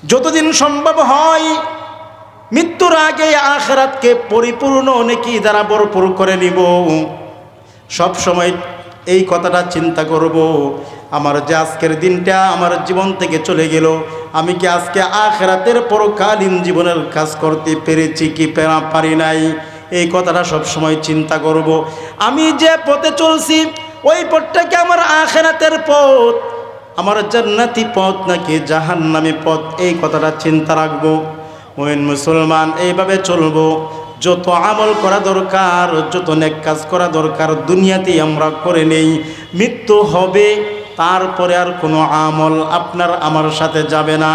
যতদিন সম্ভব হয় মৃত্যুর আগে আখিরাতকে পরিপূর্ণ নেকি দ্বারা ভরপুর করে নিব। সব সময় এই কথাটা চিন্তা করব, আমার যে আজকের দিনটা আমার জীবন থেকে চলে গেল, আমি কি আজকে আখিরাতের পরকালীন জীবনের কাজ করতে পেরেছি কি পারি নাই, এই কথাটা সব সময় চিন্তা করব। আমি যে পথে চলছি ওই পথটা কি আমার আখিরাতের পথ, আমার জান্নাতি পথ নাকি জাহান্নামী পথ, এই কথাটা চিন্তা রাখবো। মুমিন মুসলমান এইভাবে চলবো। যত আমল করা দরকার, যত নেক কাজ করা দরকার দুনিয়াতেই আমরা করে নেই। মৃত্যু হবে, তারপরে আর কোনো আমল আপনার আমার সাথে যাবে না।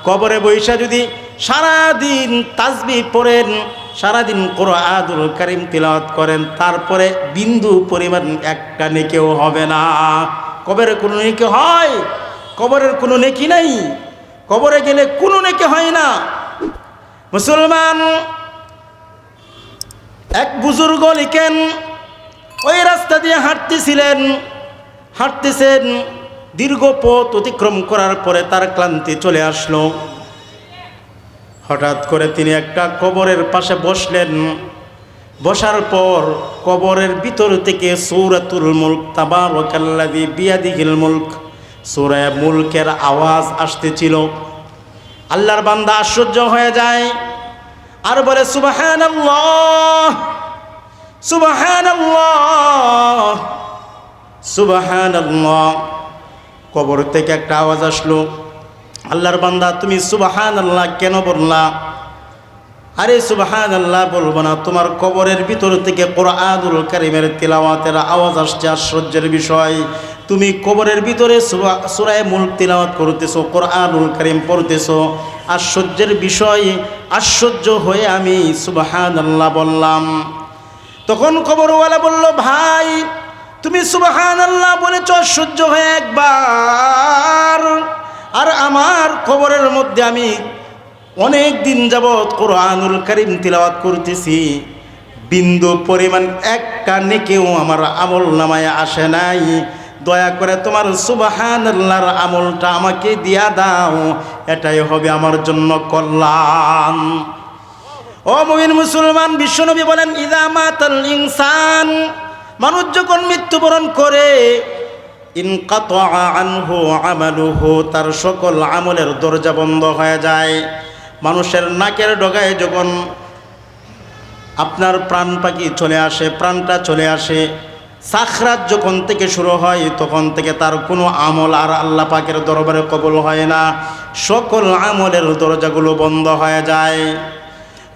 কবরে বৈশা যদি সারাদিন তাসবিহ পড়েন, সারাদিন কোরআনুল কারীম তিলাওয়াত করেন, তারপরে বিন্দু পরিমাণ একটা নেকিও হবে না। কবরে কোনো নেকি হয়? কবরের কোনো নেকি নাই। কবরে গেলে কোনো নেকি হয় না। মুসলমান, এক বুজুর্গ লিখেন, ওই রাস্তা দিয়ে হাঁটতেছেন, দীর্ঘ পথ অতিক্রম করার পরে তার ক্লান্তি চলে আসলো। হঠাৎ করে তিনি একটা কবরের পাশে বসলেন। বসার পর কবরের ভিতর থেকে সূরাতুল মুলক, তাবারাকাল্লাযী বিয়াদিহিল মুলক, সূরা মুলকের আওয়াজ আসতেছিল। আল্লাহর বান্দা আশ্চর্য হয়ে যায় আর বলে, সুবহানাল্লাহ, সুবহানাল্লাহ, সুবহানাল্লাহ। কবর থেকে একটা আওয়াজ আসলো, আল্লাহর বান্দা তুমি সুবহানাল্লাহ কেন বললা? আরে সুবহানাল্লাহ বলবো না, তোমার কবরের ভিতর থেকে কোরআনুল কারীমের তিলাওয়াতের আওয়াজ আসছে। আশ্চর্যের বিষয়, তুমি কবরের ভিতরে সূরা মুলক তিলাওয়াত করতেছো, কোরআনুল কারীম পড়তেছো। আশ্চর্যের বিষয়, আশ্চর্য হয়ে আমি সুবহানাল্লাহ বললাম। তখন কবরওয়ালা বলল, ভাই তুমি সুবহানাল্লাহ বলেছ আশ্চর্য হয়ে একবার, আর আমার কবরের মধ্যে আমি অনেক দিন যাবৎ কোরআনুল কারীম তিলাওয়াত করতেছি, বিন্দু পরিমাণ একটা নেকিও আমার আমল নামায় আসে নাই। দয়া করে তোমার সুবহানাল্লাহর আমলটা আমাকে দিয়া দাও, এটাই হবে আমার জন্য কল্যাণ। ও মুমিন মুসলমান, বিশ্বনবী বলেন, ইযা মাতাল ইনসান, মানুষ যখন মৃত্যুবরণ করে, ইনকাতা আনহু আমালুহু, তার সকল আমলের দরজা বন্ধ হয়ে যায়। মানুষের নাকের ডগায় যখন আপনার প্রাণ পাখি চলে আসে, প্রাণটা চলে আসে, সাখরাত যখন থেকে শুরু হয় তখন থেকে তার কোনো আমল আর আল্লাহ পাকের দরবারে কবুল হয় না। সকল আমলের দরজাগুলো বন্ধ হয়ে যায়।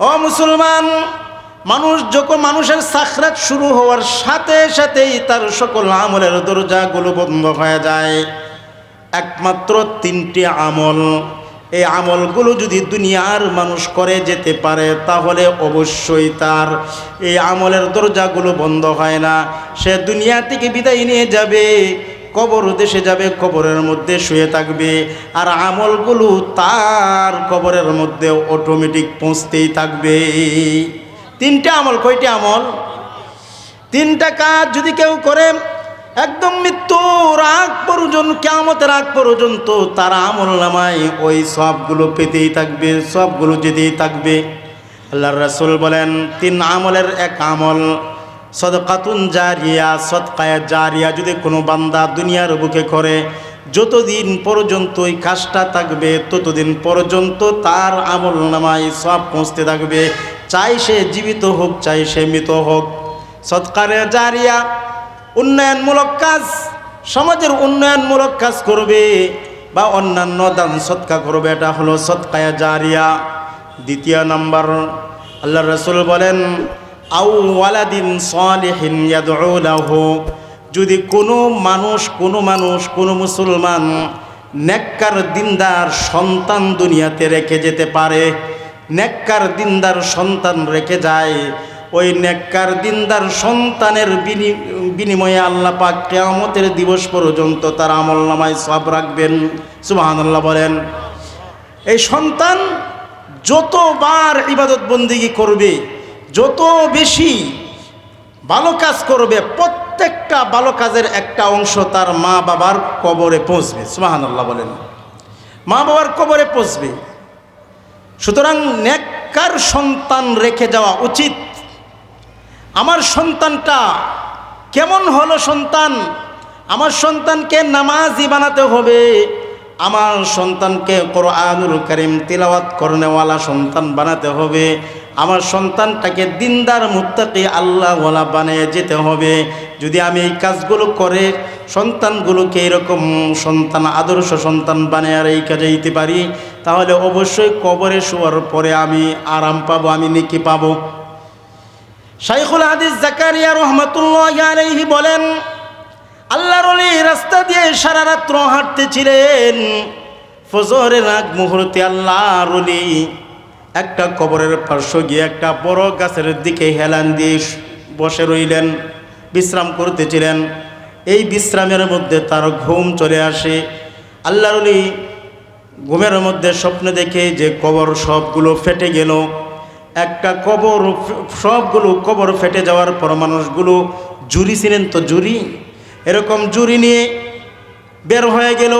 ও মুসলমান, মানুষের সাখরাত শুরু হওয়ার সাথে সাথেই তার সকল আমলের দরজাগুলো বন্ধ হয়ে যায়। একমাত্র তিনটি আমল, এই আমলগুলো যদি দুনিয়ার মানুষ করে যেতে পারে তাহলে অবশ্যই তার এই আমলের দরজাগুলো বন্ধ হয় না। সে দুনিয়া থেকে বিদায় নিয়ে যাবে, কবর দেশে যাবে, কবরের মধ্যে শুয়ে থাকবে, আর আমলগুলো তার কবরের মধ্যে অটোমেটিক পৌঁছতেই থাকবে। তিনটা আমল, কয়টি আমল? তিনটা কাজ যদি কেউ করে একদম মৃত্যুর আগ পর্যন্ত, কিয়ামতের আগ পর্যন্ত তার আমল নামায় ওই সবগুলো পেতেই থাকবে, সবগুলো যেতেই থাকবে। আল্লাহর রাসূল বলেন, তিন আমলের এক আমল সদকাতুন জারিয়া, সদকায়ে জারিয়া যদি কোনো বান্দা দুনিয়ার বুকে করে, যতদিন পর্যন্ত ওই কাজটা থাকবে ততদিন পর্যন্ত তার আমল নামায় সব পৌঁছতে থাকবে, চাই সে জীবিত হোক চাই সে মৃত হোক। সদকায়ে জারিয়া উন্নয়নমূলক কাজ, সমাজের উন্নয়নমূলক কাজ করবে বা অন্যান্য দান সদকা করবে, এটা হলো সদকায়ে জারিয়া। দ্বিতীয় নাম্বার, আল্লাহর রাসূল বলেন, আও ওয়ালাদিন সালিহিন ইয়াদউ লাহু, যদি কোনো মুসলমান নেককার দিনদার সন্তান দুনিয়াতে রেখে যেতে পারে, নেককার দিনদার সন্তান রেখে যায়, ওই নেককার দিনদার সন্তানের বিনিময়ে আল্লাহ পাক কিয়ামতের দিবস পর্যন্ত তার আমলনামায় সওয়াব রাখবেন। সুবহানাল্লাহ বলেন। এই সন্তান যতবার ইবাদত বন্দেগী করবে, যত বেশি ভালো কাজ করবে, প্রত্যেকটা ভালো কাজের একটা অংশ তার মা বাবার কবরে পৌঁছবে। সুবহানাল্লাহ বলেন। মা বাবার কবরে পৌঁছবে। সুতরাং নেককার সন্তান রেখে যাওয়া উচিত। আমার সন্তানটা কেমন হলো সন্তান? আমার সন্তানকে নামাজি বানাতে হবে, আমার সন্তানকে কোরআনুল কারীম তিলাওয়াত করনেওয়ালা সন্তান বানাতে হবে, আমার সন্তানটাকে দিনদার মুত্তাকি আল্লাহওয়ালা বানিয়ে যেতে হবে। যদি আমি এই কাজগুলো করে সন্তানগুলোকে এরকম সন্তান, আদর্শ সন্তান বানিয়ে রেখে যেতে পারি, তাহলে অবশ্যই কবরে শোয়ার পরে আমি আরাম পাবো, আমি নেকি পাবো। শাইখুল হাদিস জাকারিয়া রহমাতুল্লাহি আলাইহি বলেন, আল্লাহর ওলি রাস্তা দিয়ে সারা রাত্র হাঁটতেছিলেন। ফজরের আগ মুহূর্তে আল্লাহর ওলি একটা কবরের পার্শ্ব গিয়ে একটা বড় গাছের দিকে হেলান দিয়ে বসে রইলেন, বিশ্রাম করতেছিলেন। এই বিশ্রামের মধ্যে তার ঘুম চলে আসে। আল্লাহর ওলি ঘুমের মধ্যে স্বপ্ন দেখে যে কবর সবগুলো ফেটে গেল। একটা কবর, সবগুলো কবর ফেটে যাওয়ার পর মানুষগুলো জুরি ছিলেন তো জুরি, এরকম জুরি নিয়ে বের হয়ে গেল।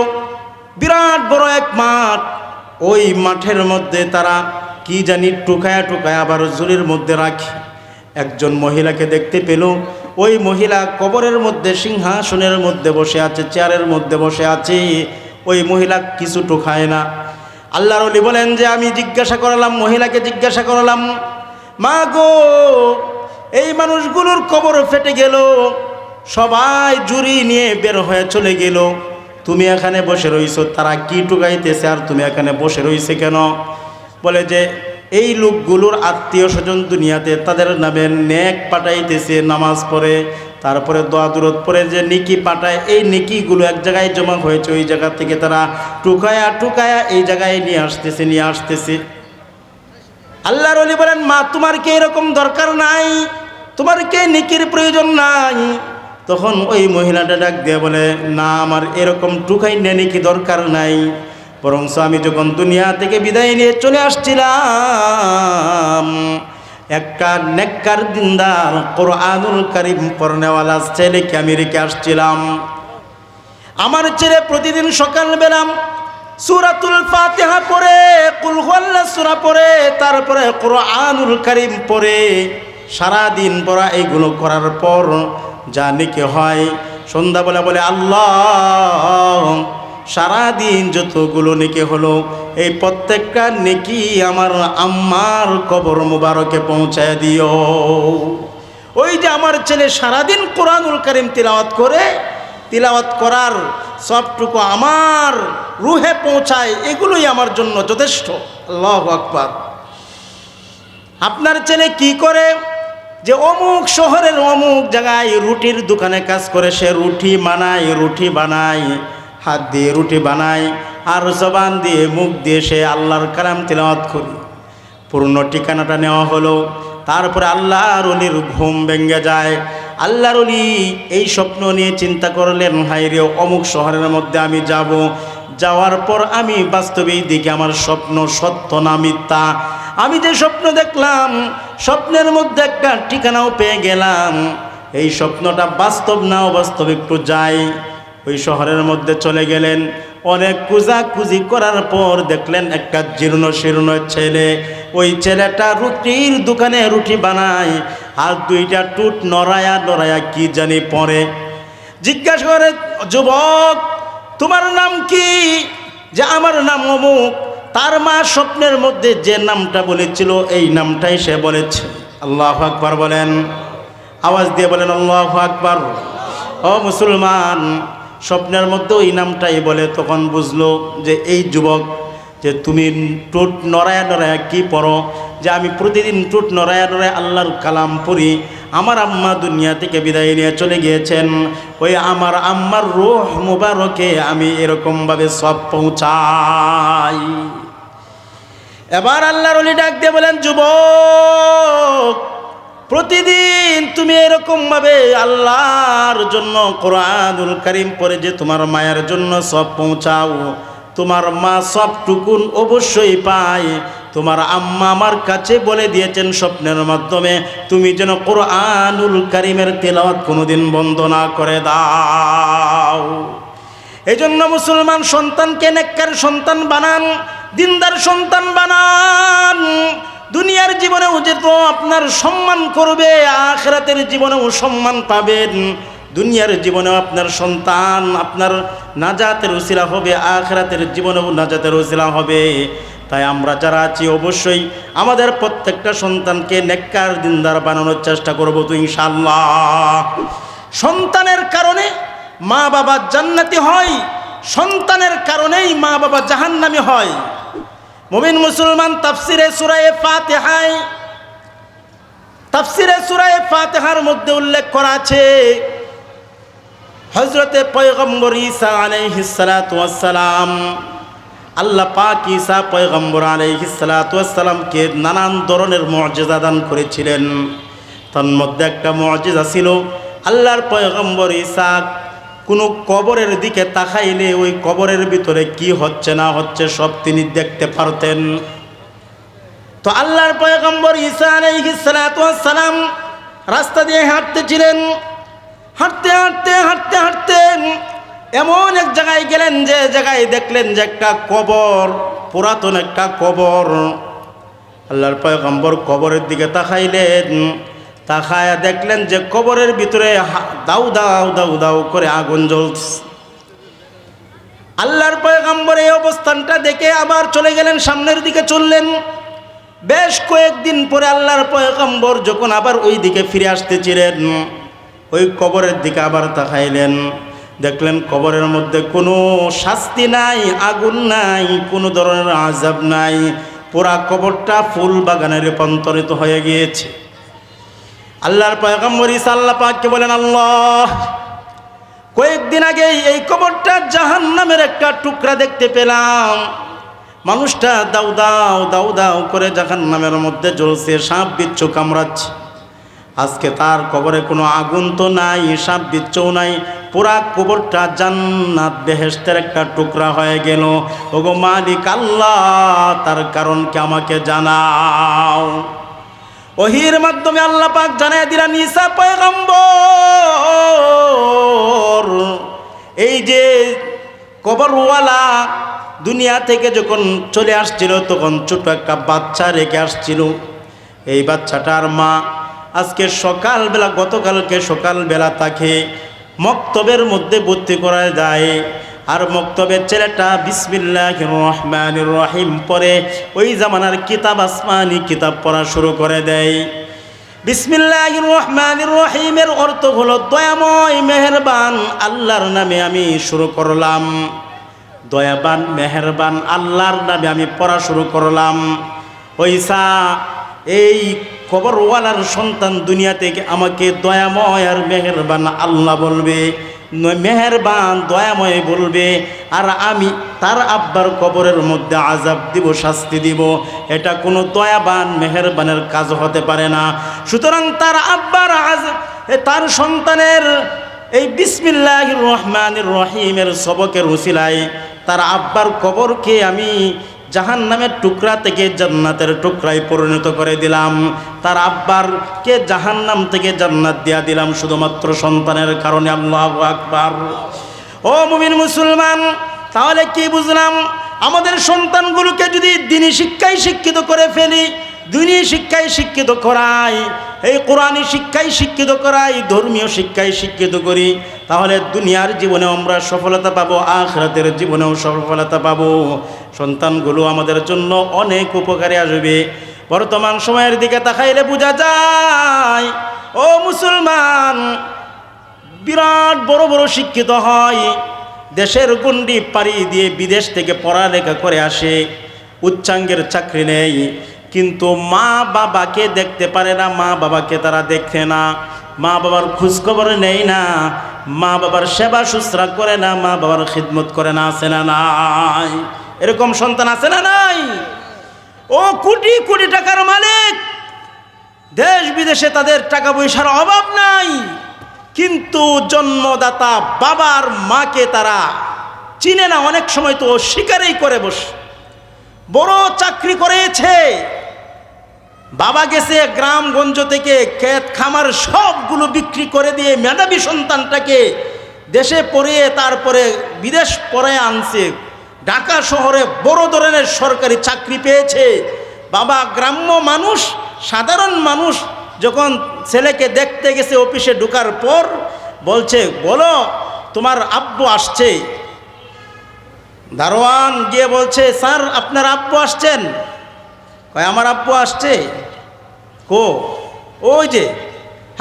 বিরাট বড় এক মাঠ, ওই মাঠের মধ্যে তারা কি জানি টুকায়া টুকায়া আবার জুরির মধ্যে রাখে। একজন মহিলাকে দেখতে পেল, ওই মহিলা কবরের মধ্যে সিংহাসনের মধ্যে বসে আছে, চেয়ারের মধ্যে বসে আছে। ওই মহিলা কিছু টুকায় না। আল্লাহর ওলি বলেন যে আমি জিজ্ঞাসা করলাম, মহিলাকে জিজ্ঞাসা করলাম, মা গো, এই মানুষগুলোর কবর ফেটে গেল, সবাই জুরি নিয়ে বের হয়ে চলে গেল, তুমি এখানে বসে রইছো, তারা কি টুকাইতেছে আর তুমি এখানে বসে রইছে কেন? বলে যে এই লোকগুলোর আত্মীয় স্বজন দুনিয়াতে তাদের নামে নেক পাঠাইতেছে, নামাজ পড়ে, তারপরে দোয়া দুরূদ পড়ে যে নেকি পাঠায়, এই নেকিগুলো এক জায়গায় জমা হয়েছে, ওই জায়গা থেকে তারা টুকায়া টুকায়া এই জায়গায় নিয়ে আসতেছে। আল্লাহর ওলি বলেন, মা তোমার কি এরকম দরকার নাই? তোমার কি নেকির প্রয়োজন নাই? তখন ওই মহিলাটা ডাক দিয়ে বলে, না, আমার এরকম টুকাই নেকি দরকার নাই, বরঞ্চ আমি যখন দুনিয়া থেকে বিদায় নিয়ে চলে আসছিলাম, একটা নেককার দিনদার কোরআনুল কারীম পড়নেওয়ালা ছেলেকে আমি রেখে আসছিলাম। আমার ছেলে প্রতিদিন সকালবেলা সূরাতুল ফাতিহা পড়ে, কুল হুয়াল্লাহু সূরা পড়ে, তারপরে কোরআনুল কারীম পড়ে। সারাদিন পড়া এইগুলো করার পর যা নেকি হয়, সন্ধ্যাবেলা বলে, আল্লাহ সারাদিন যতগুলো নেকি হলো, এই প্রত্যেকটা নেকি আমার আম্মার কবর মুবারকে পৌঁছায় দিও। ওই যে আমার ছেলে সারাদিন কোরআনুল কারীম তিলাওয়াত করে, তিলাওয়াত করার সবটুকু আমার রুহে পৌঁছায়, এগুলোই আমার জন্য যথেষ্ট। আল্লাহু আকবার। আপনার ছেলে কি করে? যে অমুক শহরের অমুক জায়গায় রুটির দোকানে কাজ করে, সে রুটি বানায়, হাত দিয়ে রুটি বানায়, আর জবান দিয়ে, মুখ দিয়ে সে আল্লাহর কালাম তিলাওয়াত করে। পূর্ণ ঠিকানাটা নেওয়া হলো। তারপরে আল্লাহর ওলির ঘুম ভেঙে যায়। আল্লাহর ওলি এই স্বপ্ন নিয়ে চিন্তা করলেন, হায়রে, অমুক শহরের মধ্যে আমি যাব, যাওয়ার পর আমি বাস্তবেই দেখি আমার স্বপ্ন সত্য না মিথ্যা। আমি যে স্বপ্ন দেখলাম, স্বপ্নের মধ্যে একটা ঠিকানাও পেয়ে গেলাম, এই স্বপ্নটা বাস্তব না অবাস্তব একটু যাই। ওই শহরের মধ্যে চলে গেলেন। অনেক খুঁজাখুঁজি করার পর দেখলেন একটা জীর্ণ শীর্ণ ছেলে। ওই ছেলেটা রুটির দোকানে রুটি বানায়, আর দুইটা টুট নড়ায়া কি জানি পড়ে। জিজ্ঞাসা করে, যুবক, তোমার নাম কি? যে আমার নাম অমুক। তার মা স্বপ্নের মধ্যে যে নামটা বলেছিল, এই নামটাই সে বলেছে। আল্লাহু আকবার বলেন, আওয়াজ দিয়ে বলেন আল্লাহু আকবার। ও মুসলমান, স্বপ্নের মধ্যে ওই নামটাই বলে। তখন বুঝলো যে এই যুবক, যে তুমি টুট নড়ায়া কি পড়ো? যে আমি প্রতিদিন টুট নড়ায়া আল্লাহর কালাম পড়ি। আমার আম্মা দুনিয়া থেকে বিদায় নিয়ে চলে গিয়েছেন, ওই আমার আম্মার রূহ মুবারকে আমি এরকমভাবে সব পৌঁছাই। এবার আল্লাহর ওলি ডাক দিয়ে বলেন, যুবক, প্রতিদিন তুমি এরকমভাবে আল্লাহর জন্য কোরআনুল কারীম পড়ে যে তোমার মায়ের জন্য সব পৌঁছাও, তোমার মা সবটুকুন অবশ্যই পায়। তোমার আম্মা আমার কাছে বলে দিয়েছেন স্বপ্নের মাধ্যমে, তুমি যেন কোরআনুল কারীমের তেলাওয়াত কোনোদিন বন্ধ না করে দাও। এই জন্য মুসলমান সন্তানকে নেককার সন্তান বানান, দিনদার সন্তান বানান। দুনিয়ার জীবনেও যেহেতু আপনার সম্মান করবে, আখিরাতের জীবনেও সম্মান পাবেন। দুনিয়ার জীবনেও আপনার সন্তান আপনার নাজাতের উসিলা হবে, আখিরাতের জীবনেও নাজাতের উসিলা হবে। তাই আমরা যারা আছি অবশ্যই আমাদের প্রত্যেকটা সন্তানকে নেককার দিনদার বানানোর চেষ্টা করব তো ইনশাআল্লাহ। সন্তানের কারণে মা বাবা জান্নাতি হয়, সন্তানের কারণেই মা বাবা জাহান্নামী হয়। মুমিন মুসলমান তাফসিরে সূরা ফাতিহার মধ্যে উল্লেখ করা আছে, হযরতে পয়গম্বর ঈসা আলাইহিস সালাতু ওয়াস সালাম, আল্লাহ পাক ঈসা পয়গম্বর আলাইহিস সালাতু ওয়াস সালামকে নানান ধরনের মুআজিজা দান করেছিলেন। তার মধ্যে একটা মুআজিজা ছিল, আল্লাহর পয়গম্বর ঈসা কোনো কবরের দিকে তাকাইলে ওই কবরের ভিতরে কি হচ্ছে না হচ্ছে সব তিনি দেখতে পারতেন। তো আল্লাহর পয়গম্বর ঈসা আলাইহিস সালাতু ওয়াস সালাম রাস্তা দিয়ে হাঁটতেছিলেন। হাঁটতে হাঁটতে হাঁটতে হাঁটতে এমন এক জায়গায় গেলেন যে জায়গায় দেখলেন যে একটা কবর, পুরাতন একটা কবর। আল্লাহর পয়গম্বর কবরের দিকে তাকাইলেন, তাকায়া দেখলেন যে কবরের ভিতরে দাউ দাউ দাউ দাউ করে আগুন জ্বলছে। আল্লাহর পয়গম্বর এই অবস্থানটা দেখে আবার চলে গেলেন, সামনের দিকে চললেন। বেশ কয়েকদিন পরে আল্লাহর পয়গম্বর যখন আবার ওই দিকে ফিরে আসতেছিলেন, ওই কবরের দিকে আবার তাকাইলেন, দেখলেন কবরের মধ্যে কোনো শাস্তি নাই, আগুন নাই, কোনো ধরনের আযাব নাই। পুরা কবরটা ফুল বাগানে রূপান্তরিত হয়ে গিয়েছে। আল্লাহর পয়গম্বর ঈসা আল্লাহ পাককে বলেন, আল্লাহ, কয়েকদিন আগে এই কবরটা জাহান্নামের একটা টুকরা দেখতে পেলাম। মানুষটা দাউ দাউ দাউ দাউ করে জাহান্নামের মধ্যে জ্বলছে, সাপ বিচ্ছু কামড়াচ্ছে। আজকে তার কবরে কোনো আগুন তো নাই, সাপ বিচ্ছুও নাই, পুরা কবরটা জান্নাত বেহেশতের একটা টুকরা হয়ে গেল। ওগো মালিক আল্লাহ, তার কারণ কি আমাকে জানাও। ওহির মাধ্যমে আল্লাহ পাক জানায় দিলেন, ঈসা পয়গম্বর, এই যে কবরওয়ালা দুনিয়া থেকে যখন চলে আসছিল তখন ছোট একটা বাচ্চা রেখে আসছিল। এই বাচ্চাটার মা আজকে সকালবেলা, গতকালকে সকালবেলা তাকে মক্তবের মধ্যে ভর্তি করা যায়। আর মক্তবের ছেলেটা বিসমিল্লাহির রহমানির রহিম পড়ে ওই জামানার কিতাব, আসমানি কিতাব পড়া শুরু করে দেয়। বিসমিল্লাহির রহমানির রহিমের অর্থ হলো দয়াময় মেহেরবান আল্লাহর নামে আমি শুরু করলাম। দয়াবান মেহেরবান আল্লাহর নামে আমি পড়া শুরু করলাম। ওইসা এই কবরওয়ালার সন্তান দুনিয়া থেকে আমাকে দয়াময় আর মেহেরবান আল্লাহ বলবে, মেহেরবান দয়াময় বলবে, আর আমি তার আব্বার কবরের মধ্যে আযাব দিব, শাস্তি দিব। এটা কোনো দয়াবান মেহেরবানের কাজ হতে পারে না। সুতরাং তার আব্বার তার সন্তানের এই বিসমিল্লাহির রহমানির রহিমের সবকের উসিলায় তার আব্বার কবরকে আমি জাহান্নামের টুকরা থেকে জান্নাতের টুকরায় পরিণত করে দিলাম। তার আব্বারকে জাহান্নাম থেকে জান্নাত দিয়া দিলাম শুধুমাত্র সন্তানের কারণে। আল্লাহু আকবার। ও মুমিন মুসলমান, তাহলে কি বুঝলাম? আমাদের সন্তানগুলোকে যদি দ্বীনি শিক্ষায় শিক্ষিত করে ফেলি, দুনিয়া শিক্ষায় শিক্ষিত করাই, এই কোরআনী শিক্ষায় শিক্ষিত করাই, ধর্মীয় শিক্ষায় শিক্ষিত করি, তাহলে দুনিয়ার জীবনে আমরা সফলতা পাবো, আখিরাতের জীবনেও সফলতা পাবো। সন্তানগুলো আমাদের জন্য অনেক উপকারে আসবে। বর্তমান সময়ের দিকে তাকাইলে বোঝা যায়, ও মুসলমান, বিরাট বড় বড় শিক্ষিত হয়, দেশের গণ্ডি পাড়ি দিয়ে বিদেশ থেকে পড়ালেখা করে আসে, উচ্চাঙ্গের চাকরি নেই, কিন্তু মা বাবাকে দেখতে পারে না, মা বাবাকে তারা দেখে না, মা বাবার খোঁজখবর নেই না, মা বাবার সেবা শুশ্রূষা করে না, মা বাবার খিদমত করে না। আছে না নাই? এরকম সন্তান আছে না নাই? ও কোটি কোটি টাকার মালিক, দেশ বিদেশে তাদের টাকা পয়সার অভাব নাই, কিন্তু জন্মদাতা বাবার মাকে তারা চিনে না। অনেক সময় তো স্বীকারই করে বসে। বড় চাকরি করেছে, বাবা গেছে গ্রামগঞ্জ থেকে ক্ষেত খামার সবগুলো বিক্রি করে দিয়ে মেধাবী সন্তানটাকে দেশে পড়িয়ে তারপরে বিদেশ পড়ে আনছে, ঢাকা শহরে বড় ধরনের সরকারি চাকরি পেয়েছে। বাবা গ্রাম্য মানুষ, সাধারণ মানুষ যখন ছেলেকে দেখতে গেছে অফিসে ঢোকার পর বলছে, বলো তোমার আব্বু আসছে। দারোয়ান গিয়ে বলছে, স্যার আপনার আব্বু আসছেন? কয় আমার আব্বু আসছে। কো? ওই যে।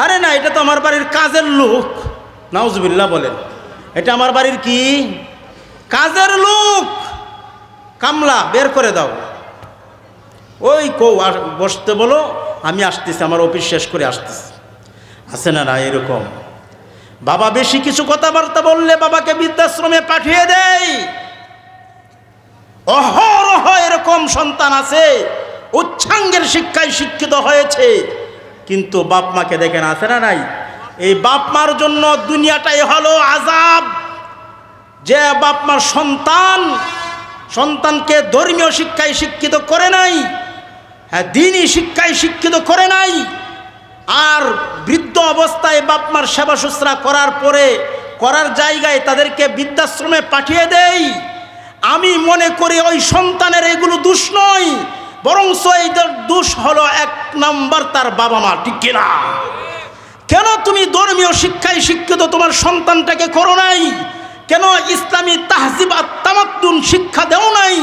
আরে না, এটা তো আমার বাড়ির কাজের লোক। নাউজুবিল্লাহ বলেন, এটা আমার বাড়ির কি কাজের লোক, কামলা, বের করে দাও। ওই কো বসতে বলো, আমি আসতেছি, আমার অফিস শেষ করে আসতেছি। আছে না না এরকম? বাবা বেশি কিছু কথাবার্তা বললে বাবাকে বৃদ্ধাশ্রমে পাঠিয়ে দেয়। অহরহ এরকম সন্তান আছে, উচ্চাঙ্গের শিক্ষায় শিক্ষিত হয়েছে, কিন্তু বাপ মাকে দেখেন, আছে না নাই? এই বাপ মার জন্য দুনিয়াটাই হলো আযাব। যে বাপ মার সন্তানকে ধর্মীয় শিক্ষায় শিক্ষিত করে নাই, হ্যাঁ দ্বীনি শিক্ষায় শিক্ষিত করে নাই, আর বৃদ্ধ অবস্থায় বাপ মার সেবা শুশ্রূষা করার পরে করার জায়গায় তাদেরকে বৃদ্ধাশ্রমে পাঠিয়ে দেয়, আমি মনে করি ওই সন্তানের এগুলো দোষ নয়, বরং এদের দোষ হলো এক নাম্বার তার বাবা মা। ঠিক কিনা? কেন তুমি ধর্মীয় শিক্ষায় শিক্ষিত তোমার সন্তানটাকে করো নাই? কেন ইসলামী তাহজিব আর তামাদ্দুন শিক্ষা দেও নাই?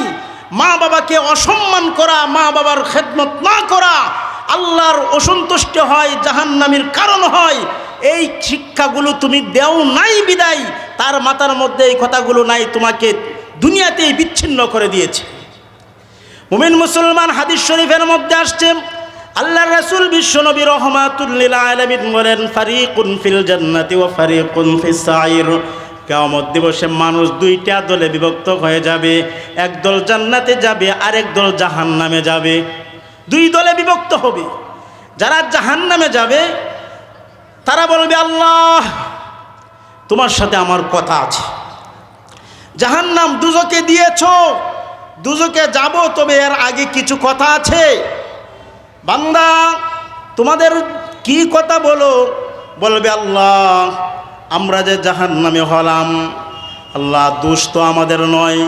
মা বাবাকে অসম্মান করা, মা বাবার খেদমত না করা আল্লাহর অসন্তুষ্ট হয়, জাহান্নামের কারণ হয়। এই শিক্ষাগুলো তুমি দেও নাই বিদায় তার মাথার মধ্যে এই কথাগুলো নাই, তোমাকে দুনিয়াতেই বিচ্ছিন্ন করে দিয়েছে। মুমিন মুসলমান, হাদিস শরীফের মধ্যে আসছে, আল্লাহর রাসূল বিশ্বনবী রাহমাতুল লিল আলামিন বলেন, ফারিকুন ফিল জান্নাতি ওয়া ফারিকুন ফিস সাইর। কিয়ামত দিবসে মানুষ দুইটা দলে বিভক্ত হয়ে যাবে, একদল জান্নাতে যাবে, আরেক দল জাহান্নামে যাবে। দুই দলে বিভক্ত হবে। যারা জাহান্নামে যাবে তারা বলবে, আল্লাহ তোমার সাথে আমার কথা আছে, জাহান্নাম দুজকে দিয়েছো, দুজকে যাব, তবে এর আগে কিছু কথা আছে। বান্দা তোমাদের কি কথা বলো? বলবে, আল্লাহ আমরা যে জাহান্নামে হলাম, আল্লাহ দোষ তো আমাদের নয়,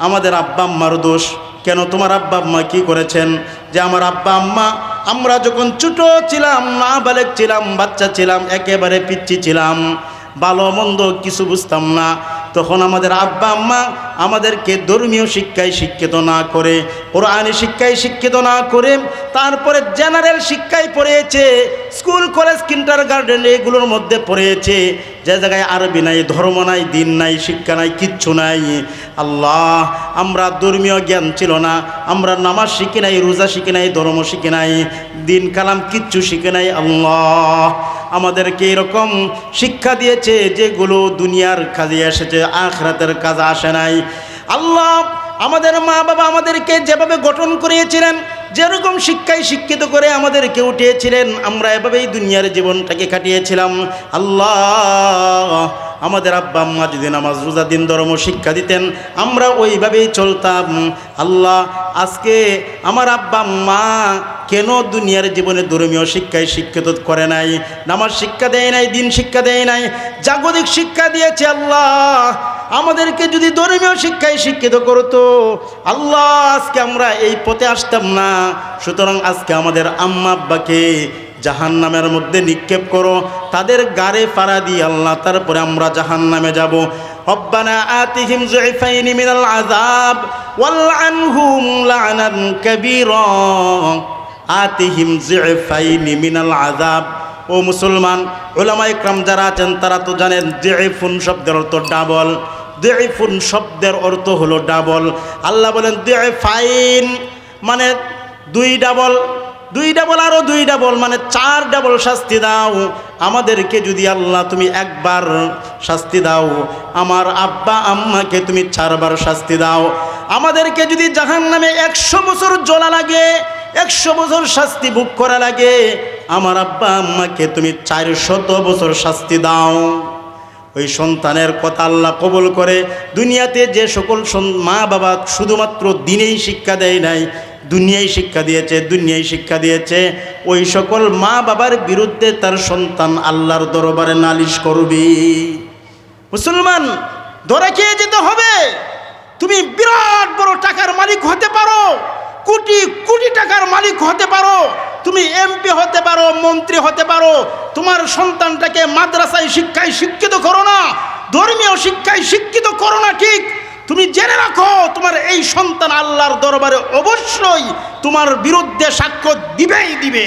আমাদের আব্বা আম্মার দোষ। কেন? তোমার আব্বা আম্মা কি করেছেন? যে আমার আব্বা আম্মা আমরা যখন ছোট ছিলাম, নাবালেগ ছিলাম, বাচ্চা ছিলাম, একেবারে পিচ্চি ছিলাম, ভালো মন্দ কিছু বুঝতাম না, তখন আমাদের আব্বা আম্মা আমাদেরকে ধর্মীয় শিক্ষায় শিক্ষিত না করে, কোরআনী শিক্ষায় শিক্ষিত না করে, তারপরে জেনারেল শিক্ষায় পড়িয়েছে, স্কুল কলেজ কিন্ডারগার্টেন এগুলোর মধ্যে পড়িয়েছে, যে জায়গায় আরবি নাই, ধর্ম নাই, দিন নাই, শিক্ষা নাই, কিচ্ছু নাই। আল্লাহ আমরা ধর্মীয় জ্ঞান ছিল না, আমরা নামাজ শিখি নাই, রোজা শিখি নাই, ধর্ম শিখি নাই, দিন কালাম কিচ্ছু শিখে নাই। আল্লাহ আমাদেরকে এরকম শিক্ষা দিয়েছে যেগুলো দুনিয়ার কাজে এসেছে, আখিরাতের কাজে আসে নাই। আল্লাহ আমাদের মা বাবা আমাদেরকে যেভাবে গঠন করিয়েছিলেন, যেরকম শিক্ষায় শিক্ষিত করে আমাদেরকে উঠিয়েছিলেন, আমরা এভাবেই দুনিয়ার জীবনটাকে কাটিয়েছিলাম। আল্লাহ আমাদের আব্বা আম্মা যদি নামাজ রোজা দিন ধর্ম শিক্ষা দিতেন, আমরা ওইভাবেই চলতাম। আল্লাহ আজকে আমার আব্বা আম্মা কেন দুনিয়ার জীবনে ধর্মীয় শিক্ষায় শিক্ষিত করে নাই, নামাজ শিক্ষা দেয় নাই, দিন শিক্ষা দেয় নাই, জাগতিক শিক্ষা দিয়েছে। আল্লাহ আমাদেরকে যদি ধর্মীয় শিক্ষায় শিক্ষিত করতো, আল্লাহ আজকে আমরা এই পথে আসতাম না। সুতরাং আজকে আমাদের আম্মা আব্বাকে জাহান্নামের মধ্যে নিক্ষেপ করো, তাদের গাড়ে পাড়া দিয়ে আল্লাহ, তারপরে আমরা জাহান্নামে যাব। রব্বানা আতিহিম যুইফাইনি মিনাল আযাব ওয়ালআনহুম লা'নান কাবীরা। আতিহিম যুইফাইনি মিনাল আযাব। ও মুসলমান, উলামায়ে ইকরাম যারা আছেন তারা তো জানেন যুইফুন শব্দের অর্থ ডাবল, যুইফুন শব্দের অর্থ হলো ডাবল। আল্লাহ বলেন যুইফাইন মানে দুই ডাবল, দুই ডাবল আরও দুই ডাবল মানে 4 ডাবল শাস্তি দাও আমাদেরকে। যদি আল্লাহ তুমি একবার শাস্তি দাও, আমার আব্বা আম্মাকে তুমি 4 বার শাস্তি দাও। আমাদেরকে যদি জাহান্নামে 100 বছর জ্বলা লাগে, 100 বছর শাস্তি ভোগ করা লাগে, আমার আব্বা আম্মাকে তুমি 400 বছর শাস্তি দাও। ওই সন্তানের কথা আল্লাহ কবুল করে। দুনিয়াতে যে সকল মা বাবা শুধুমাত্র দিনেই শিক্ষা দেয় নাই, দুনিয়ায় শিক্ষা দিয়েছে, দুনিয়ায় শিক্ষা দিয়েছে, ওই সকল মা বাবার বিরুদ্ধে তার সন্তান আল্লাহর দরবারে নালিশ করবে। মুসলমান, ধরে খেয়ে যেতে হবে। তুমি বিরাট বড় টাকার মালিক হতে পারো, কোটি কোটি টাকার মালিক হতে পারো, তুমি এমপি হতে পারো, মন্ত্রী হতে পারো, তোমার সন্তানটাকে মাদ্রাসায় শিক্ষায় শিক্ষিত করো না, ধর্মীয় শিক্ষায় শিক্ষিত করো না, ঠিক, তুমি জেনে রাখো তোমার এই সন্তান আল্লাহর দরবারে অবশ্যই তোমার বিরুদ্ধে সাক্ষ্য দিবেই দিবে।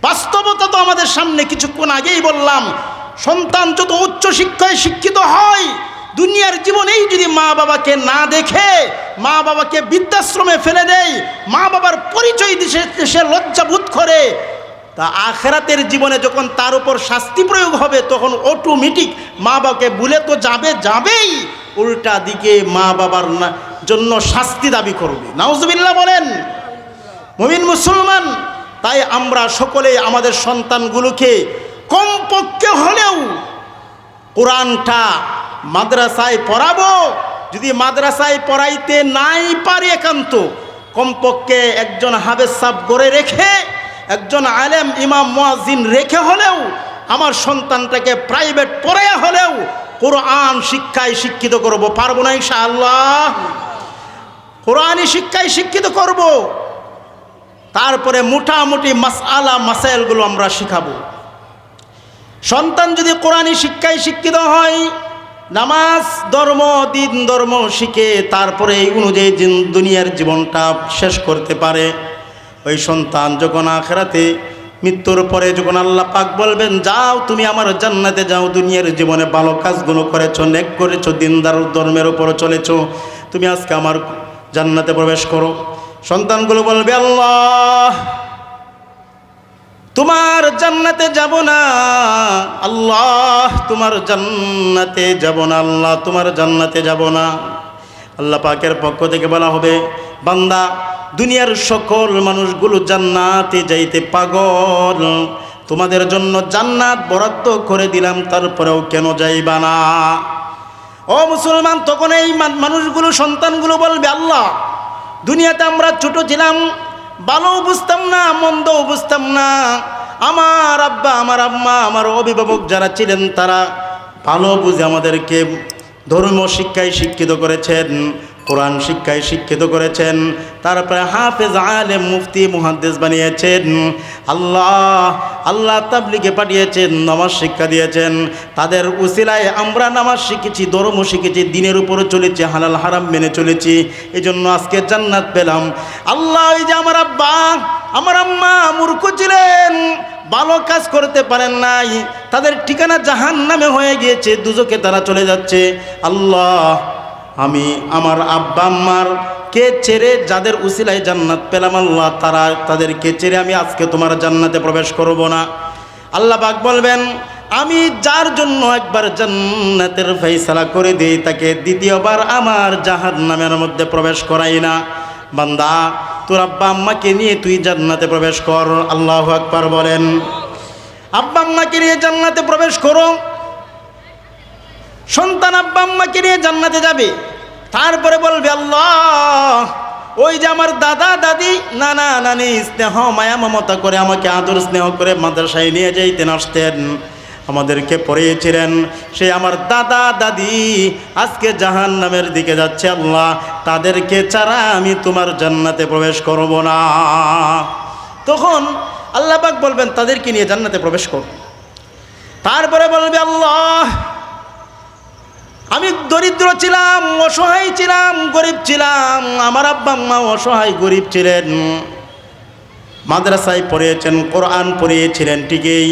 বাস্তবতা তো আমাদের সামনে, কিছুক্ষণ আগেই বললাম, সন্তান যত উচ্চ শিক্ষায় শিক্ষিত হয়, দুনিয়ার জীবনেই যদি মা বাবাকে না দেখে, মা বাবাকে বৃদ্ধাশ্রমে ফেলে দেয়, মা বাবার পরিচয় দিশে সে লজ্জাবোধ করে, তা আখেরাতের জীবনে যখন তার উপর শাস্তি প্রয়োগ হবে, তখন অটোমেটিক মা বাবাকে ভুলে তো যাবেই, উল্টা দিকে মা বাবার জন্য শাস্তি দাবি করবে। নাউজুবিল্লাহ বলেন মুমিন মুসলমান। তাই আমরা সকলেই আমাদের সন্তানগুলোকে কমপক্ষে হলেও কোরআনটা মাদ্রাসায় পড়াবো। যদি মাদ্রাসায় পড়াইতে নাই পারি একান্ত, কমপক্ষে একজন হাফেজ সাহেব গড়ে রেখে, একজন আলেম ইমাম মুয়াজ্জিন রেখে হলেও আমার সন্তানটাকে প্রাইভেট পড়াইয়া হলেও কোরআন শিক্ষায় শিক্ষিত করব। পারবো না ইনশাআল্লাহ? কোরআনই শিক্ষায় শিক্ষিত করব। তারপরে মোটামুটি মাসআলা মাসাইলগুলো আমরা শিখাবো। সন্তান যদি কোরআনই শিক্ষায় শিক্ষিত হয়, নামাজ ধর্ম দিন ধর্ম শিখে তারপরে এই অনুযায়ী দুনিয়ার জীবনটা শেষ করতে পারে, ওই সন্তান যখন আখিরাতে মৃত্যুর পরে যখন আল্লাহ পাক বলবেন, যাও তুমি আমার জান্নাতে যাও, দুনিয়ার জীবনে ভালো কাজগুলো করেছো, নেক করেছো, দিনদার ধর্মের উপর চলেছো, তুমি আজকে আমার জান্নাতে প্রবেশ করো। সন্তানগুলো বলবে, আল্লাহ তোমার জান্নাতে যাব না, আল্লাহ তোমার জান্নাতে যাব না, আল্লাহ তোমার জান্নাতে যাব না। আল্লাহ পাকের পক্ষ থেকে বলা হবে, বান্দা দুনিয়ার সকল মানুষগুলো জান্নাতে যাইতে পাগল, তোমাদের জন্য জান্নাত বরাদ্দ করে দিলাম, তারপরেও কেন যাইবা না? ও মুসলমান, তখন এই মানুষগুলো সন্তানগুলো বলবে, আল্লাহ দুনিয়াতে আমরা ছোট ছিলাম, ভালোও বুঝতাম না মন্দও বুঝতাম না, আমার আব্বা আমার আম্মা আমার অভিভাবক যারা ছিলেন তারা ভালো বুঝে আমাদেরকে ধর্ম শিক্ষায় শিক্ষিত করেছেন, কোরআন শিক্ষায় শিক্ষিত করেছেন, তারপরে হাফেজ আলেম মুফতি মুহাদ্দিস বানিয়েছেন, আল্লাহ তাবলিগে পাঠিয়েছেন, নামাজ শিক্ষা দিয়েছেন, তাদের উসিলায় আমরা নামাজ শিখেছি, ধর্ম শিখেছি, দিনের উপরে চলেছি, হালাল হারাম মেনে চলেছি, এই জন্য আজকে জান্নাত পেলাম। আল্লাহ ওই যে আমার আব্বা আমার আম্মা মূর্খ ছিলেন, ভালো কাজ করতে পারেন নাই, তাদের ঠিকানা জাহান্নামে হয়ে গিয়েছে, দুজকে তারা চলে যাচ্ছে। আল্লাহ আমি আমার আব্বা আম্মার কে ছেড়ে যাদের উসিলায় জান্নাত পেলাম, আল্লাহ তাদেরকে ছেড়ে আমি আজকে তোমার জান্নাতে প্রবেশ করব না। আল্লাহ পাক বলবেন, আমি যার জন্য একবার জান্নাতের ফয়সালা করে দিই, তাকে দ্বিতীয়বার আমার জাহান্নামের মধ্যে প্রবেশ করাই না। বান্দা তোর আব্বা আম্মাকে নিয়ে তুই জান্নাতে প্রবেশ কর। আল্লাহু আকবার বলেন। আব্বা আম্মাকে নিয়ে জান্নাতে প্রবেশ করো। সন্তান আব্বা আম্মাকে নিয়ে জান্নাতে যাবে, তারপরে বলবে, আল্লাহ ওই যে আমার দাদা দাদি নানা নানি স্নেহ মায়া মমতা করে আমাকে আদর স্নেহ করে মাদ্রাসায় নিয়ে যাইতেন আসতেন, আমাদেরকে পড়িয়েছিলেন, সে আমার দাদা দাদি আজকে জাহান্নামের দিকে যাচ্ছে, আল্লাহ তাদেরকে ছাড়া আমি তোমার জান্নাতে প্রবেশ করব না। তখন আল্লাহ পাক বলবেন, তাদেরকে নিয়ে জান্নাতে প্রবেশ কর। তারপরে বলবে, আল্লাহ আমি দরিদ্র ছিলাম, অসহায় ছিলাম, গরিব ছিলাম, আমার আব্বা আম্মা অসহায় গরিব ছিলেন, মাদ্রাসায় পড়িয়েছেন, কোরআন পড়িয়েছিলেন ঠিকই,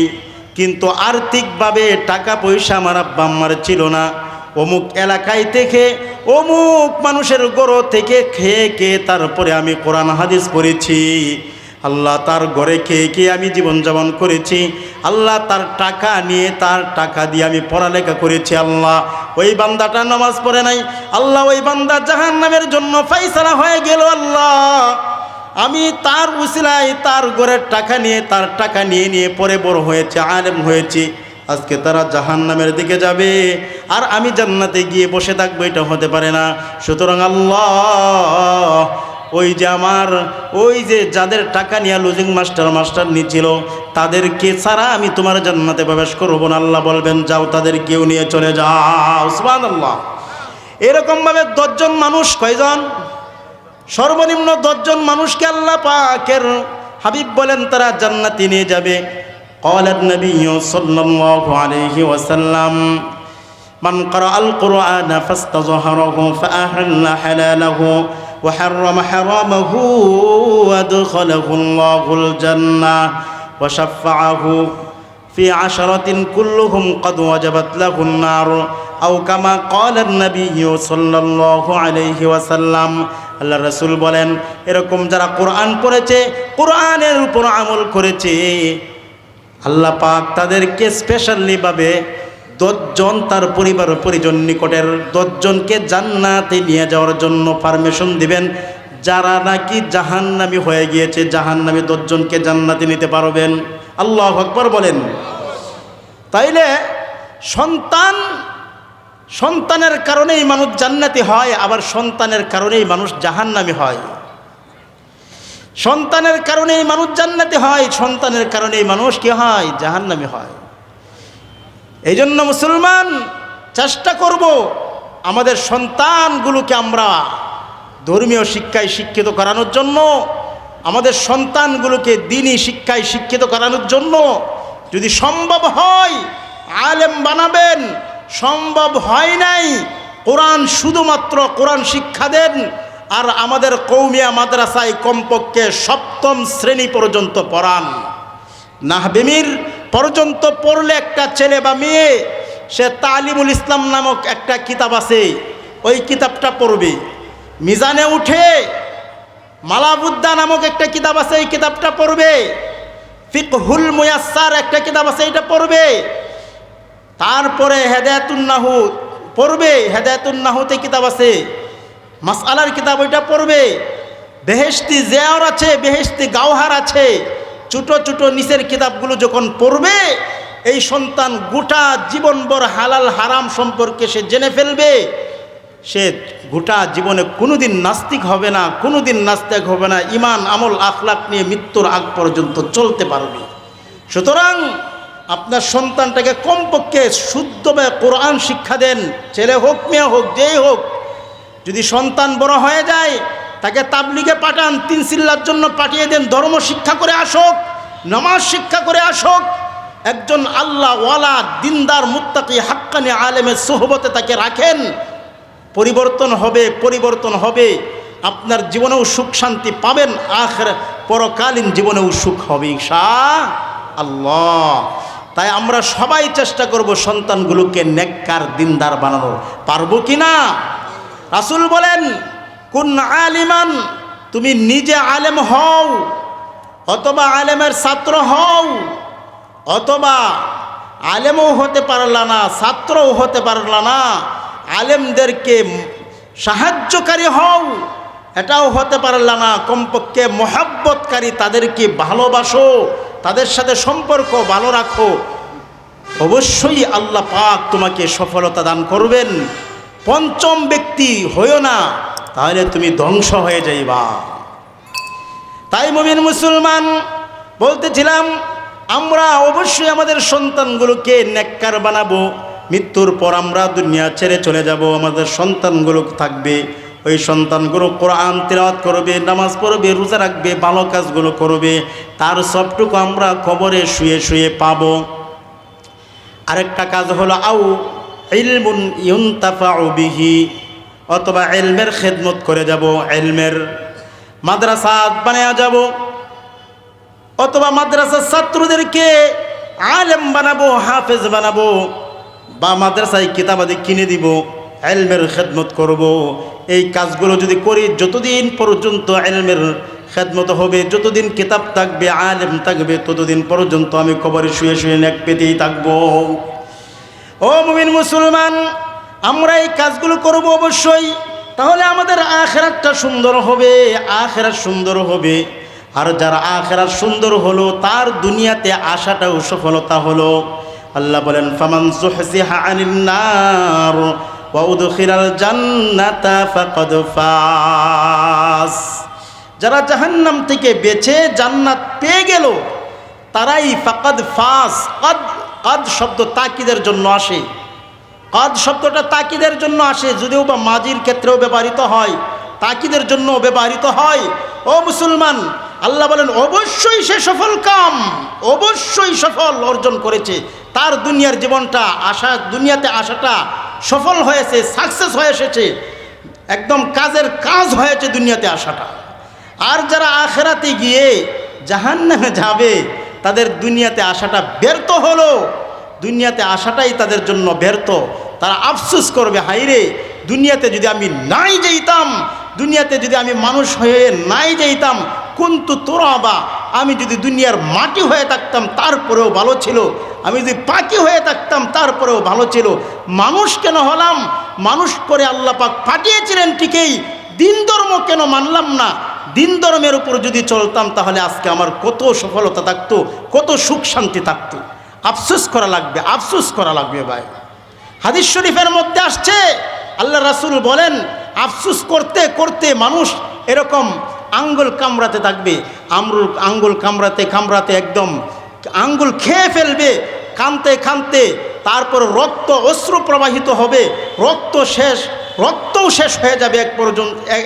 কিন্তু আর্থিকভাবে টাকা পয়সা আমার আব্বা আম্মার ছিল না। অমুক এলাকায় থেকে অমুক মানুষের গরু থেকে খেয়ে তারপরে আমি কোরআন হাদিস পড়েছি, আল্লাহ তার ঘরে খেয়ে আমি জীবনযাপন করেছি, আল্লাহ তার টাকা নিয়ে তার টাকা দিয়ে আমি পড়ালেখা করেছি। আল্লাহ ওই বান্দাটা নামাজ পড়ে নাই, আল্লাহ ওই বান্দা জাহান্নামের জন্য ফয়সালা হয়ে গেল। আল্লাহ আমি তার উসিলায় তার ঘরের টাকা নিয়ে তার টাকা নিয়ে পরে বড় হয়েছে, আলেম হয়েছি, আজকে তারা জাহান্নামের দিকে যাবে আর আমি জান্নাতে গিয়ে বসে থাকবো, এটা হতে পারে না। সুতরাং আল্লাহ ওই যে যাদের টাকা নিয়ে লুজিং মাস্টার নিয়েছিল তাদেরকে ছাড়া আমি তোমার জান্নাতে প্রবেশ করব না। আল্লাহ বলবেন যাও তাদের কেউ নিয়ে চলে যাও। সুবহানাল্লাহ। এরকমভাবে 10 জন মানুষ, কয়জন? সর্বনিম্ন 10 জন মানুষকে আল্লাহ পাকের হাবিব বলেন তারা জান্নাতে নিয়ে যাবে। ক্বালা নবী সাল্লাল্লাহু আলাইহি ওয়াসাল্লাম মান ক্বারাআল কুরআনা ফাস্তাযহারাহু ফাআহাল্লা হালালাহু ওয়া হাররামা হারামাহু ওয়া আদখালাহু আল্লাহুল জান্নাহ ওয়া শাফাআহু ফি আশরাতিন কুল্লুহুম ক্বাদ ওয়াজাবাত লাহুন নার আও কামা ক্বালা নবী সাল্লাল্লাহু আলাইহি ওয়াসাল্লাম। আল্লাহ রাসূল বলেন এরকম যারা কোরআন পড়েছে, কোরআনের উপর আমল করেছে, আল্লাহ পাক তাদেরকে স্পেশালি ভাবে 10 জন তার পরিবার ও পরিজন নিকটের 10 জনকে জান্নাতে নিয়ে যাওয়ার জন্য পারমিশন দিবেন। যারা নাকি জাহান্নামী হয়ে গিয়েছে, জাহান্নামী 10 জনকে জান্নাতে নিতে পারবেন। আল্লাহু আকবার বলেন। তাইলে সন্তানের কারণেই মানুষ জান্নাতি হয়, আবার সন্তানের কারণেই মানুষ জাহান্নামী হয়। সন্তানের কারণেই মানুষ জান্নাতি হয়, সন্তানের কারণেই মানুষ কি হয়? জাহান্নামী হয়। এই জন্য মুসলমান চেষ্টা করব আমাদের সন্তানগুলোকে আমরা ধর্মীয় শিক্ষায় শিক্ষিত করানোর জন্য, আমাদের সন্তানগুলোকে দ্বীনি শিক্ষায় শিক্ষিত করানোর জন্য। যদি সম্ভব হয় আলেম বানাবেন, সম্ভব হয় নাই কোরআন, শুধুমাত্র কোরআন শিক্ষা দেন। আর আমাদের কৌমিয়া মাদ্রাসায় কমপক্ষে 7ম শ্রেণী পর্যন্ত পড়ান। নাহবিমির পর্যন্ত পড়লে একটা ছেলে বা মেয়ে সে তালিমুল ইসলাম নামক একটা কিতাব আছে, ওই কিতাবটা পড়বে। মিজানে উঠে মালাবুদ্দা নামক একটা কিতাব আছে, এই কিতাবটা পড়বে। ফিকহুল মুয়াসসার একটা কিতাব আছে, এটা পড়বে। তারপরে হেদায়াতুন নাহু পড়বে, হেদায়াতুন নাহুতে কিতাব আছে, মাসআলার কিতাব ওইটা পড়বে। বেহেশতি জিয়ার আছে, বেহেশতি গাওহার আছে, ছোটো ছোটো নিচের কিতাবগুলো যখন পড়বে, এই সন্তান গোটা জীবনভর হালাল হারাম সম্পর্কে সে জেনে ফেলবে। সে গোটা জীবনে কোনোদিন নাস্তিক হবে না, কোনোদিন নাস্তিক হবে না, ইমান আমল আখলাক নিয়ে মৃত্যুর আগ পর্যন্ত চলতে পারবে। সুতরাং আপনার সন্তানটাকে কমপক্ষে শুদ্ধভাবে কোরআন শিক্ষা দেন, ছেলে হোক মেয়ে হোক যেই হোক। যদি সন্তান বড় হয়ে যায় তাকে তাবলিগে পাঠান, 3 চিল্লার জন্য পাঠিয়ে দেন, ধর্ম শিক্ষা করে আসুক, নামাজ শিক্ষা করে আসুক। একজন আল্লাহ ওয়ালা দিনদার মুত্তাকি হাক্কানি আলেমের সোহবতে তাকে রাখেন, পরিবর্তন হবে। আপনার জীবনেও সুখ শান্তি পাবেন, পরকালীন জীবনেও সুখ হবে ইনশাআল্লাহ। তাই আমরা সবাই চেষ্টা করব সন্তানগুলোকে নেককার দিনদার বানানোর। পারবো কি না? রাসূল বলেন কুন আলিমান, তুমি নিজে আলেম হও অথবা আলেমের ছাত্র হও, অথবা আলেমও হতে পারলা না, ছাত্রও হতে পারলা না, আলেমদেরকে সাহায্যকারী হও, এটাও হতে পারলা না, কমপক্ষে মহাব্বতকারী, তাদেরকে ভালোবাসো, তাদের সাথে সম্পর্ক ভালো রাখো। অবশ্যই আল্লাহ পাক তোমাকে সফলতা দান করবেন। 5ম ব্যক্তি হইও না, তাহলে তুমি ধ্বংস হয়ে যাইবা। তাই মুমিন মুসলমান বলতেছিলাম, আমরা অবশ্যই আমাদের সন্তানগুলোকে নেককার বানাবো। মৃত্যুর পর আমরা দুনিয়া ছেড়ে চলে যাব, আমাদের সন্তানগুলো থাকবে, ওই সন্তানগুলো কোরআন তিলাওয়াত করবে, নামাজ পড়বে, রোজা রাখবে, ভালো কাজগুলো করবে, তার সবটুকু আমরা কবরে শুয়ে শুয়ে পাব। আরেকটা কাজ হলো আউ ইলমুন ইউনতাফাউ বিহি, অথবা ইলমের খেদমত করে যাব, ইলমের মাদ্রাসা বানায়া যাব, অথবা মাদ্রাসার ছাত্রদেরকে আলেম বানাবো, হাফেজ বানাবো, বা মাদ্রাসায় কিতাবাদি কিনে দিব, ইলমের খেদমত করব। এই কাজগুলো যদি করি, যতদিন পর্যন্ত ইলমের খেদমত হবে, যতদিন কিতাব থাকবে, আলেম থাকবে, ততদিন পর্যন্ত আমি কবরে শুয়ে শুয়ে নেক পেতেই থাকবো। ও মুমিন মুসলমান, আমরা এই কাজগুলো করব অবশ্যই, তাহলে আমাদের আখিরাতটা সুন্দর হবে, আখিরাত সুন্দর হবে। আর যার আখিরাত সুন্দর হলো, তার দুনিয়াতে আশাটাও সফলতা হলো। আল্লাহ বলেন ফামান যুহজিহা আনিন নার ওয়া উদখিলাল জান্নাতা ফাকাদ ফাস। যারা জাহান্নাম থেকে বেঁচে জান্নাত পেয়ে গেল তারাই ফাকাদ ফাস। কাদ শব্দ তাকিদের জন্য আসে, কাদ শব্দটা তাকিদের জন্য আসে, যদিও বা মাজির ক্ষেত্রেও ব্যবহৃত হয়, তাকিদের জন্য ব্যবহৃত হয়। ও মুসলমান, আল্লাহ বলেন অবশ্যই সে সফল কাম, অবশ্যই সফল অর্জন করেছে। তার দুনিয়ার জীবনটা দুনিয়াতে আসাটা সফল হয়েছে, সাকসেস হয়ে এসেছে, একদম কাজের কাজ হয়েছে দুনিয়াতে আসাটা। আর যারা আখিরাতে গিয়ে জাহান্নামে যাবে তাদের দুনিয়াতে আসাটা ব্যর্থ হলো, দুনিয়াতে আসাটাই তাদের জন্য ব্যর্থ। তারা আফসোস করবে, হাইরে দুনিয়াতে যদি আমি নাই যাইতাম, দুনিয়াতে যদি আমি মানুষ হয়ে নাই যাইতাম, কুন্তু তুরাবা, আমি যদি দুনিয়ার মাটি হয়ে থাকতাম তারপরেও ভালো ছিল, আমি যদি পাখি হয়ে থাকতাম তারপরেও ভালো ছিল। মানুষ কেন হলাম? মানুষ করে আল্লাহ পাক পাঠিয়েছিলেন ঠিকই, দিন ধর্ম কেন মানলাম না? দিন ধর্মের উপর যদি চলতাম তাহলে আজকে আমার কত সফলতা থাকতো, কত সুখ শান্তি থাকতো। আফসোস করা লাগবে, আফসোস করা লাগবে ভাই। হাদিস শরীফের মধ্যে আসছে, আল্লাহ রাসূল বলেন আফসোস করতে করতে মানুষ এরকম আঙ্গুল কামড়াতে থাকবে, আঙ্গুল কামড়াতে কামড়াতে একদম আঙ্গুল খেয়ে ফেলবে, কানতে কানতে তারপর রক্ত অশ্রু প্রবাহিত হবে, রক্তও শেষ হয়ে যাবে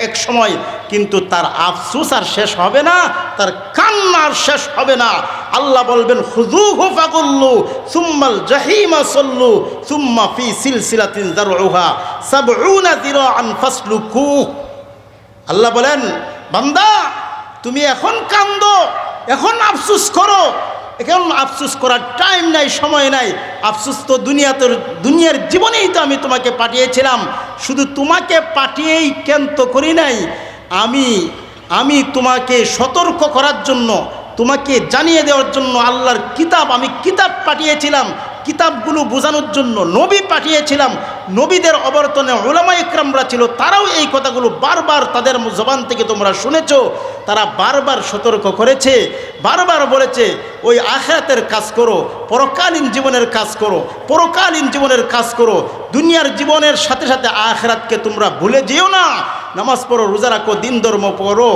এক সময়, কিন্তু তার আফসোস আর শেষ হবে না, তার কান্নার শেষ হবে না। আল্লাহ বলবেন খুযূহু ফাগুল্লু সুম্মাল জাহিমা সাল্লু সুম্মা ফি সিলসিলাতিন যারউহা ৭০ যিরাআন ফাসলুকু। আল্লাহ বলেন বান্দা তুমি এখন কান্দো, এখন আফসোস করো, এখন আফসোস করার টাইম নাই, সময় নাই। আফসোস তো দুনিয়ার জীবনেই তো আমি তোমাকে পাঠিয়েছিলাম, শুধু তোমাকে পাঠিয়েই কেন তো করি নাই, আমি তোমাকে সতর্ক করার জন্য, তোমাকে জানিয়ে দেওয়ার জন্য আল্লাহর কিতাব, আমি কিতাব পাঠিয়েছিলাম, কিতাবগুলো বোঝানোর জন্য নবী পাঠিয়েছিলাম। নবীদের অবর্তনে উলামা ইকরামরা ছিল, তারাও এই কথাগুলো বারবার তাদের জবান থেকে তোমরা শুনেছো, তারা বারবার সতর্ক করেছে, বারবার বলেছে ওই আখিরাতের কাজ করো, পরকালীন জীবনের কাজ করো, পরকালীন জীবনের কাজ করো, দুনিয়ার জীবনের সাথে সাথে আখিরাতকে তোমরা ভুলে যেও না। নামাজ পড়ো, রোজা রাখো, দিন ধর্ম পড়ো,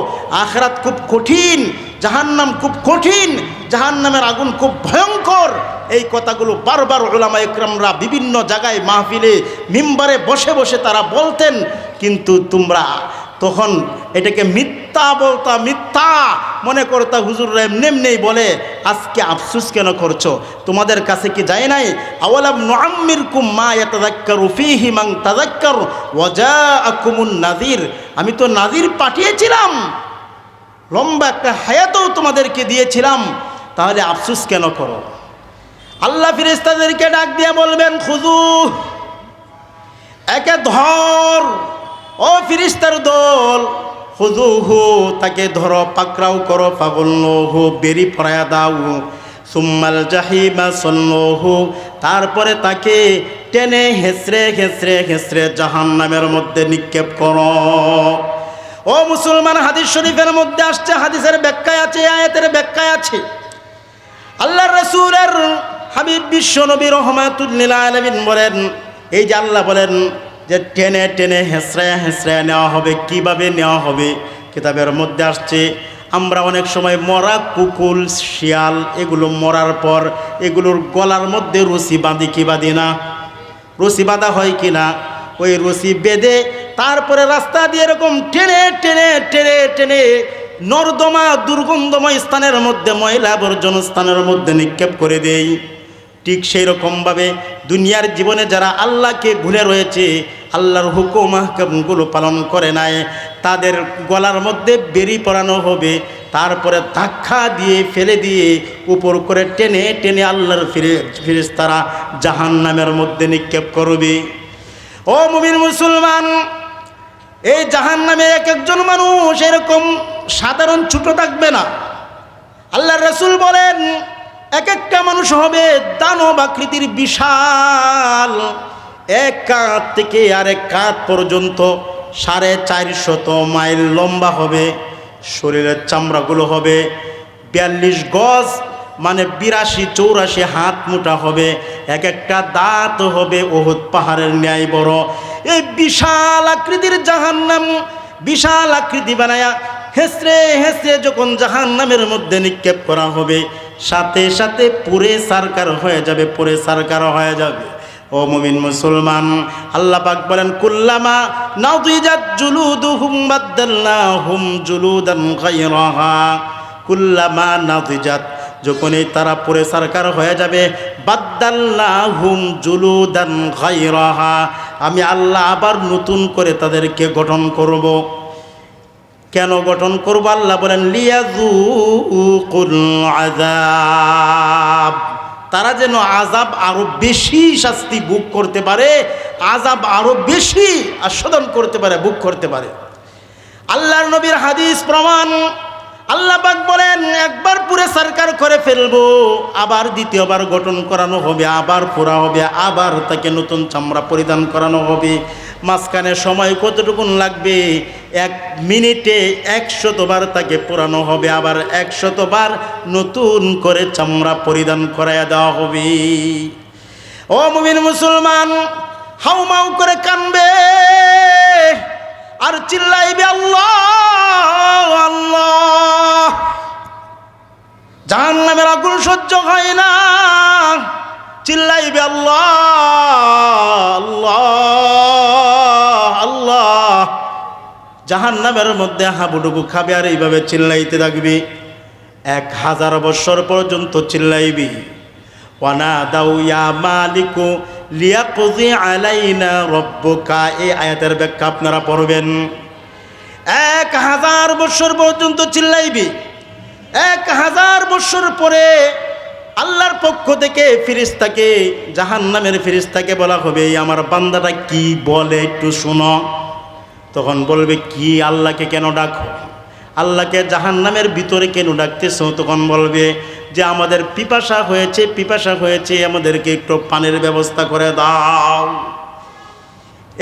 আখিরাত খুব কঠিন, জাহান্নাম খুব কঠিন, জাহান্নামের আগুন খুব ভয়ঙ্কর। এই কথাগুলো বারবার উলামা ইকরামরা বিভিন্ন জায়গায় মাহফিলে মিম্বারে বসে বসে তারা বলতেন, কিন্তু তোমরা তখন এটাকে মিথ্যা বলতা, মিথ্যা মনে করতা, হুজুররা এমনি বলে। আজকে আফসোস কেন করছো? তোমাদের কাছে কি যায় নাই? আওয়ালাম নুআম্মিরকুম মা ইয়াতাযাক্কারু ফীহি মান তাযাক্কার ওয়া জাআকুমুন নাযীর। আমি তো নাযীর পাঠিয়েছিলাম, লম্বা একটা হায়াতও তোমাদেরকে দিয়েছিলাম, তাহলে আফসোস কেন করো? আল্লাহ ফেরেশতাদেরকে ডাক দিয়ে বলবেন খুযু, একে ধর, ও ফেরেশতার দল, খুযুহু, তাকে ধরো, পাকড়াও করো, ফাগুল্লুহু, বেরি পরায়া দাও, সুম্মাল জাহিমা সাল্লুহু, তারপরে তাকে টেনে হেঁচড়ে হেঁচড়ে হেঁচড়ে জাহান্নামের মধ্যে নিক্ষেপ করো। ও মুসলমান, হাদিস শরীফের মধ্যে আসছে, হাদিসের ব্যাখ্যায় আছে, আয়াতের ব্যাখ্যায় আছে, আল্লাহর রাসূলের হাবিব বিশ্ব নবী রাহমাতুল লিল আলামিন বলেন, এই যে আল্লাহ বলেন যে টেনে টেনে হেঁচড়ে হেঁচড়ে নেওয়া হবে, কিভাবে নেওয়া হবে? কিতাবের মধ্যে আসছে, আমরা অনেক সময় মরা কুকুর, শিয়াল, এগুলো মরার পর এগুলোর গলার মধ্যে রশি বাঁধি কি বাঁধি না? রশি বাঁধা হয় কি না? ওই রশি বেঁধে তারপরে রাস্তা দিয়ে এরকম টেনে টেনে টেনে টেনে নর্দমা দুর্গন্ধময় স্থানের মধ্যে, ময়লা আবর্জন স্থানের মধ্যে নিক্ষেপ করে দেই। ঠিক সেই রকমভাবে দুনিয়ার জীবনে যারা আল্লাহকে ভুলে রয়েছে, আল্লাহর হুকুম আহকামগুলো পালন করে নাই, তাদের গলার মধ্যে বেরি পরানো হবে, তারপরে ধাক্কা দিয়ে ফেলে দিয়ে উপর করে টেনে টেনে আল্লাহর ফেরেশতারা জাহান্নামের মধ্যে নিক্ষেপ করবে। ও মুমিন মুসলমান, এই জাহান্নামে এক একজন মানুষ এরকম সাধারণ ছোট থাকবে না। আল্লাহর রাসূল বলেন এক একটা মানুষ হবে দানব আকৃতির, বিশাল, এক কাঁধ থেকে আরেক কাঁধ পর্যন্ত 450 মাইল লম্বা হবে, শরীরের চামড়াগুলো হবে 42 গজ, মানে 82-84 হাত মোটা হবে, এক একটা দাঁত হবে উহুদ পাহাড়ের ন্যায় বড়। এই বিশাল আকৃতির জাহান্নাম, বিশাল আকৃতি বানায়া হেসড়ে হেসড়ে যখন জাহান্নামের মধ্যে নিক্ষেপ করা হবে, সাথে সাথে পুরে সারকার হয়ে যাবে, পুরে সারকার হয়ে যাবে। ও মুমিন মুসলমান, আল্লাহ পাক বলেন কুল্লামা নাদিজাত জুলুদুহুম বাদদালনাহুম জুলুদান গায়রাহা। কুল্লামা নাদিজাত, যখনই তারা পুরে সারকার হয়ে যাবে, বাদদালনাহুম জুলুদান গায়রাহা, আমি আল্লাহ আবার নতুন করে তাদেরকে গঠন করব। কেন গঠন করব? আল্লাহ বলেন লিয়াযুকুল আযাব, তারা যেন আযাব আরো বেশি শাস্তি ভোগ করতে পারে, আযাব আরো বেশি আস্বাদন করতে পারে, ভোগ করতে পারে। আল্লাহর নবীর হাদিস প্রমাণ। আল্লাহ পাক বলেন একবার পুরে সরকার করে ফেলবো, আবার দ্বিতীয়বার গঠন করানো হবে, আবার পুরা হবে, আবার তাকে নতুন চামড়া পরিধান করানো হবে। মাঝখানে সময় কতটুকুন লাগবে? 1 মিনিটে 100 বার তাকে পোড়ানো হবে, আবার 100 বার নতুন করে চামড়া পরিধান করাইয়া দেওয়া হবে। ও মুমিন মুসলমান, হাউমাউ করে কানবে আর চিল্লাইবে আল্লাহ আল্লাহ। জাহান্নামের আগুন সহ্য হয় না, চিল্লাইবে আল্লাহ আল্লাহ আল্লাহ। জাহান্নামের মধ্যে হাবুডুবু খাবে আর এইভাবে চিল্লাইতে থাকবি, 1000 বছর পর্যন্ত চিল্লাইবি। ওয়ানাদাউ ইয়া মালিকু লিয়াকযি আলাইনা রাব্বুকা, এই আয়াতের ব্যাখ্যা আপনারা পড়বেন। 1000 বছর পর্যন্ত চিল্লাইবি। 1000 বছর পরে আল্লাহর পক্ষ থেকে ফেরেশতাকে, জাহান্নামের ফেরেশতাকে বলা হবে আমার বান্দাটা কি বলে একটু শোনো। তখন বলবে কি, আল্লাহকে কেন ডাকো, আল্লাহকে জাহান্নামের ভিতরে কেন ডাকতেছো? তখন বলবে যে আমাদের পিপাসা হয়েছে, পিপাসা হয়েছে, আমাদেরকে একটু পানির ব্যবস্থা করে দাও।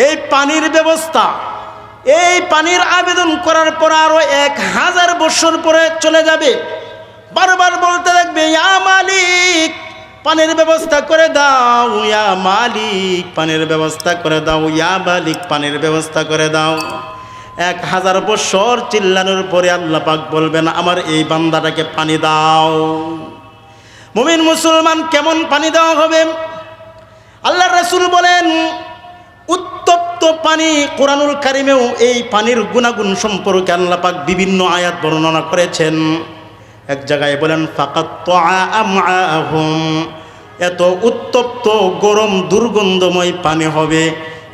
এই পানির ব্যবস্থা, এই পানির আবেদন করার পর আরো 1000 বছর পরে চলে যাবে, বারবার বলতে থাকবে ইয়া মালিক পানির ব্যবস্থা করে দাও, ইয়া মালিক পানির ব্যবস্থা করে দাও, ইয়া মালিক পানির ব্যবস্থা করে দাও। 1000 বছর চিল্লানোর পরে আল্লাহ পাক বলবেন আমার এই বান্দাটাকে পানি দাও। মুমিন মুসলমান, কেমন পানি দেওয়া হবে? আল্লাহর রাসূল বলেন উত্তপ্ত পানি। কোরআনুল কারিমেও এই পানির গুণাগুণ সম্পর্কে আল্লাহ পাক বিভিন্ন আয়াত বর্ণনা করেছেন। এক জায়গায় বলেন ফাকাত্তাআ আমআহুম, এত উত্তপ্ত গরম দুর্গন্ধময় পানি হবে।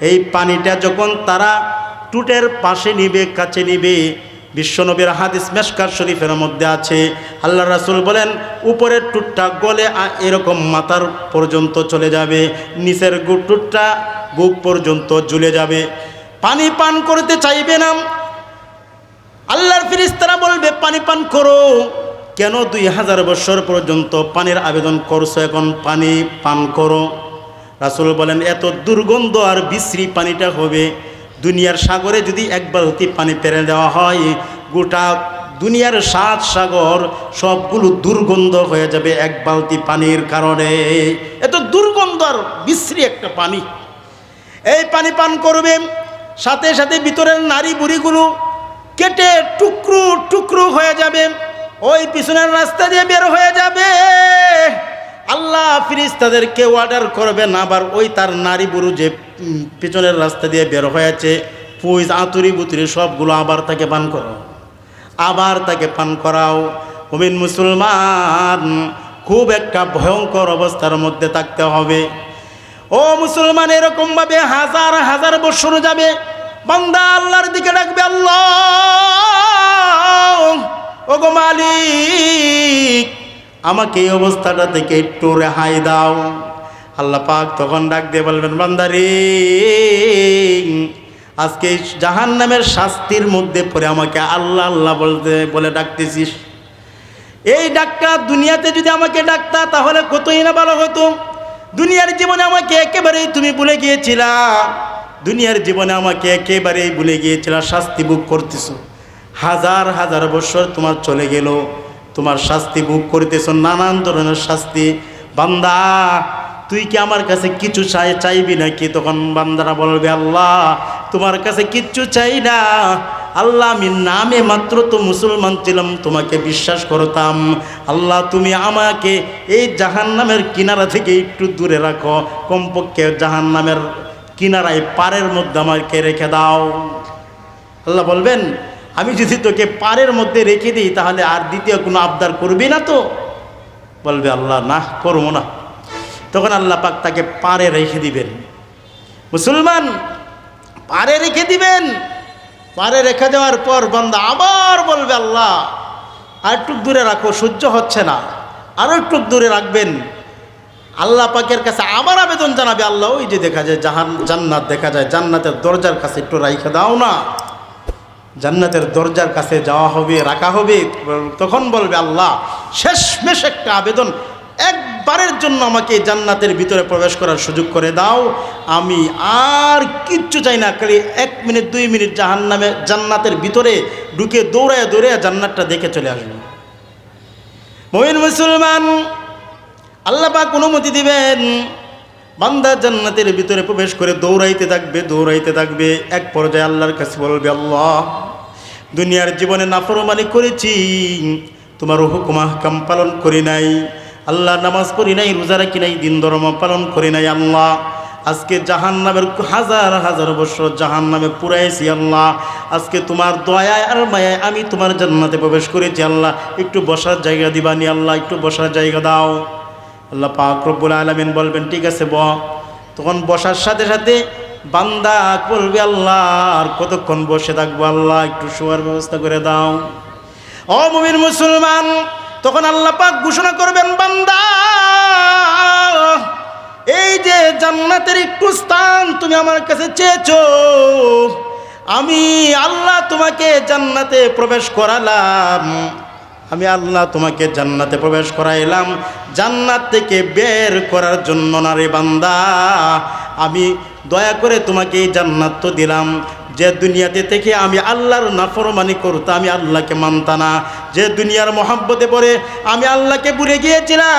এই পানিটা যখন তারা টুটের পাশে নিবে, কাছে নিবে, বিশ্বনবীর হাদিস মিশকাত শরীফের মধ্যে আছে, আল্লাহ রাসূল বলেন উপরের টুটটা গলে এরকম মাথার পর্যন্ত চলে যাবে, নিচের টুটটা বুক পর্যন্ত ঝুলে যাবে। পানি পান করতে চাইবে না। আল্লাহর ফেরেশতারা বলবে পানি পান করো। কেন 2000 বছর পর্যন্ত পানির আবেদন করছো, এখন পানি পান করো। রাসূল বলেন এত দুর্গন্ধ আর বিশ্রী পানিটা হবে, দুনিয়ার সাগরে যদি 1 বালতি পানি পেরে দেওয়া হয়, গোটা দুনিয়ার 7 সাগর সবগুলো দুর্গন্ধ হয়ে যাবে 1 বালতি পানির কারণে। এত দুর্গন্ধ আর বিশ্রী একটা পানি। এই পানি পান করবে, সাথে সাথে ভিতরের নারী বুড়িগুলো কেটে টুকরো টুকরো হয়ে যাবে, ওই পিছনের রাস্তা দিয়ে বের হয়ে যাবে। আল্লাহ ফেরেশতাদেরকে অর্ডার করবেন আবার ওই তার নারী বুড়ো যে পিছনের রাস্তা দিয়ে বের হয়েছে, পুইজ আতুরি বুতুরি সবগুলো আবার তাকে পান করো, আবার তাকে পান করাও। মুমিন মুসলমান, খুব একটা ভয়ঙ্কর অবস্থার মধ্যে থাকতে হবে। ও মুসলমান, এরকমভাবে 1000 বছর যাবে, বান্দা আল্লাহর দিকে ডাকবে আল্লাহ ওগো মালিক আমাকে এই অবস্থাটা থেকে একটু রেহাই দাও। আল্লাহ পাক তখন ডাক দিয়ে বলবেন বান্দারে আজকে জাহান্নামের শাস্তির মধ্যে পড়ে আমাকে আল্লাহ আল্লাহ বলে ডাকতেছিস। এই ডাকটা দুনিয়াতে যদি আমাকে ডাকতা তাহলে কতই না ভালো হতো। দুনিয়ার জীবনে আমাকে একেবারেই তুমি ভুলে গিয়েছিলা, দুনিয়ার জীবনে আমাকে একেবারেই ভুলে গিয়েছিলা, শাস্তি ভোগ করতেছো। 1000 বছর তোমার চলে গেল, তোমার শাস্তি ভোগ করতেছো, নানান ধরনের শাস্তি। বান্দা তুই কি আমার কাছে কিছু চাইবি নাকি? তখন বান্দারা বলবে আল্লাহ তোমার কাছে কিচ্ছু চাই না, আল্লাহ আমি নামে মাত্র তো মুসলমান ছিলাম, তোমাকে বিশ্বাস করতাম। আল্লাহ তুমি আমাকে এই জাহান্নামের কিনারা থেকে একটু দূরে রাখো, কমপক্ষে জাহান্নামের কিনারায় পারের মধ্যে আমাকে রেখে দাও। আল্লাহ বলবেন আমি যদি তোকে পারের মধ্যে রেখে দিই তাহলে আর দ্বিতীয় কোনো আবদার করবি না তো? বলবে আল্লাহ না, করবো না। তখন আল্লাহ পাক তাকে পারে রেখে দিবেন। মুসলমান পারে রেখে দিবেন। পারে রেখে দেওয়ার পর বান্দা আবার বলবে আল্লাহ আর একটু দূরে রাখো, সহ্য হচ্ছে না, আরও একটু দূরে রাখবেন। আল্লাহ পাকের কাছে আবার আবেদন জানাবে, আল্লাহ ওই যে দেখা যায় জান্নাত দেখা যায়, জান্নাতের দরজার কাছে একটু রাইখে দাও না। জান্নাতের দরজার কাছে যাওয়া হবে, রাখা হবে। তখন বলবে আল্লাহ শেষমেশ একটা আবেদন, একবারের জন্য আমাকে জান্নাতের ভিতরে প্রবেশ করার সুযোগ করে দাও, আমি আর কিচ্ছু চাই না, খালি 1 মিনিট 2 মিনিট জান্নাতের ভিতরে ঢুকে দৌড়ায় দৌড়ায় জান্নাতটা দেখে চলে আসবে। মুমিন মুসলমান আল্লাহ পাক অনুমতি দিবেন, বান্দা জান্নাতের ভিতরে প্রবেশ করে দৌড়াইতে থাকবে, দৌড়াইতে থাকবে। এক পর্যায়ে আল্লাহর কাছে বলবে আল্লাহ দুনিয়ার জীবনে নাফরমানি করেছি, তোমার হুকুম আহকাম পালন করি নাই, আল্লাহ নামাজ পড়ি নাই, রোজা রাখি নাই, দিন ধর্ম পালন করি নাই। আল্লাহ আজকে জাহান্নামের হাজার হাজার বছর জাহান্নামে পুরাইছি। আল্লাহ আজকে তোমার দয়ায় আর মায়ায় আমি তোমার জান্নাতে প্রবেশ করেছি। আল্লাহ একটু বসার জায়গা দিবানি, আল্লাহ একটু বসার জায়গা দাও। আল্লাহ পাক রব্বুল আলামিন বলবেন ঠিক আছে তখন বসার সাথে সাথে বান্দা বলবে আল্লাহ আর কতক্ষণ বসে থাকবো, আল্লাহ একটু শোয়ার ব্যবস্থা করে দাও। ও মুমিন মুসলমান তখন আল্লাহ পাক ঘোষণা করবেন, বান্দা এই যে জান্নাতের একটু স্থান তুমি আমার কাছে চেয়েছো, আমি আল্লাহ তোমাকে জান্নাতে প্রবেশ করালাম, আমি আল্লাহ তোমাকে জান্নাতে প্রবেশ করাইলাম, জান্নাত থেকে বের করার জন্য না রে বান্দা, আমি দয়া করে তোমাকে এই জান্নাত তো দিলাম, যে দুনিয়াতে থেকে আমি আল্লাহর নাফরমানি করতাম, আমি আল্লাহকে মানতাম না, যে দুনিয়ার মহাব্বতে পড়ে আমি আল্লাহকে ভুলে গিয়েছিলাম,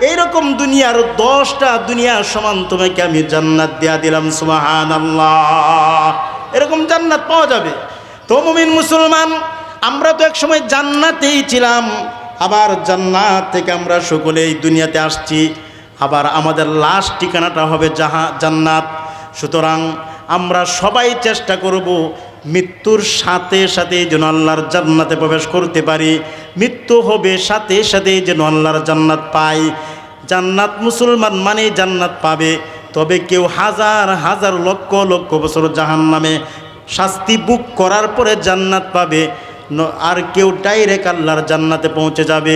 এইরকম দুনিয়ার 10টা দুনিয়ার সমান তোমাকে আমি জান্নাত দেয়া দিলাম। সুবহানাল্লাহ, এরকম জান্নাত পাওয়া যাবে। তো মুমিন মুসলমান আমরা তো এক সময় জান্নাতেই ছিলাম, আবার জান্নাত থেকে আমরা সকলেই দুনিয়াতে আসছি, আবার আমাদের লাস্ট ঠিকানাটা হবে জান্নাত। সুতরাং আমরা সবাই চেষ্টা করব মৃত্যুর সাথে সাথে যেন আল্লাহর জান্নাতে প্রবেশ করতে পারি, মৃত্যু হবে সাথে সাথে যেন আল্লাহর জান্নাত পাই। জান্নাত মুসলমান মানে জান্নাত পাবে, তবে কেউ হাজার হাজার লক্ষ লক্ষ বছর জাহান্নামে শাস্তি ভোগ করার পরে জান্নাত পাবে, আর কেউ ডাইরেক্ট আল্লাহর জান্নাতে পৌঁছে যাবে।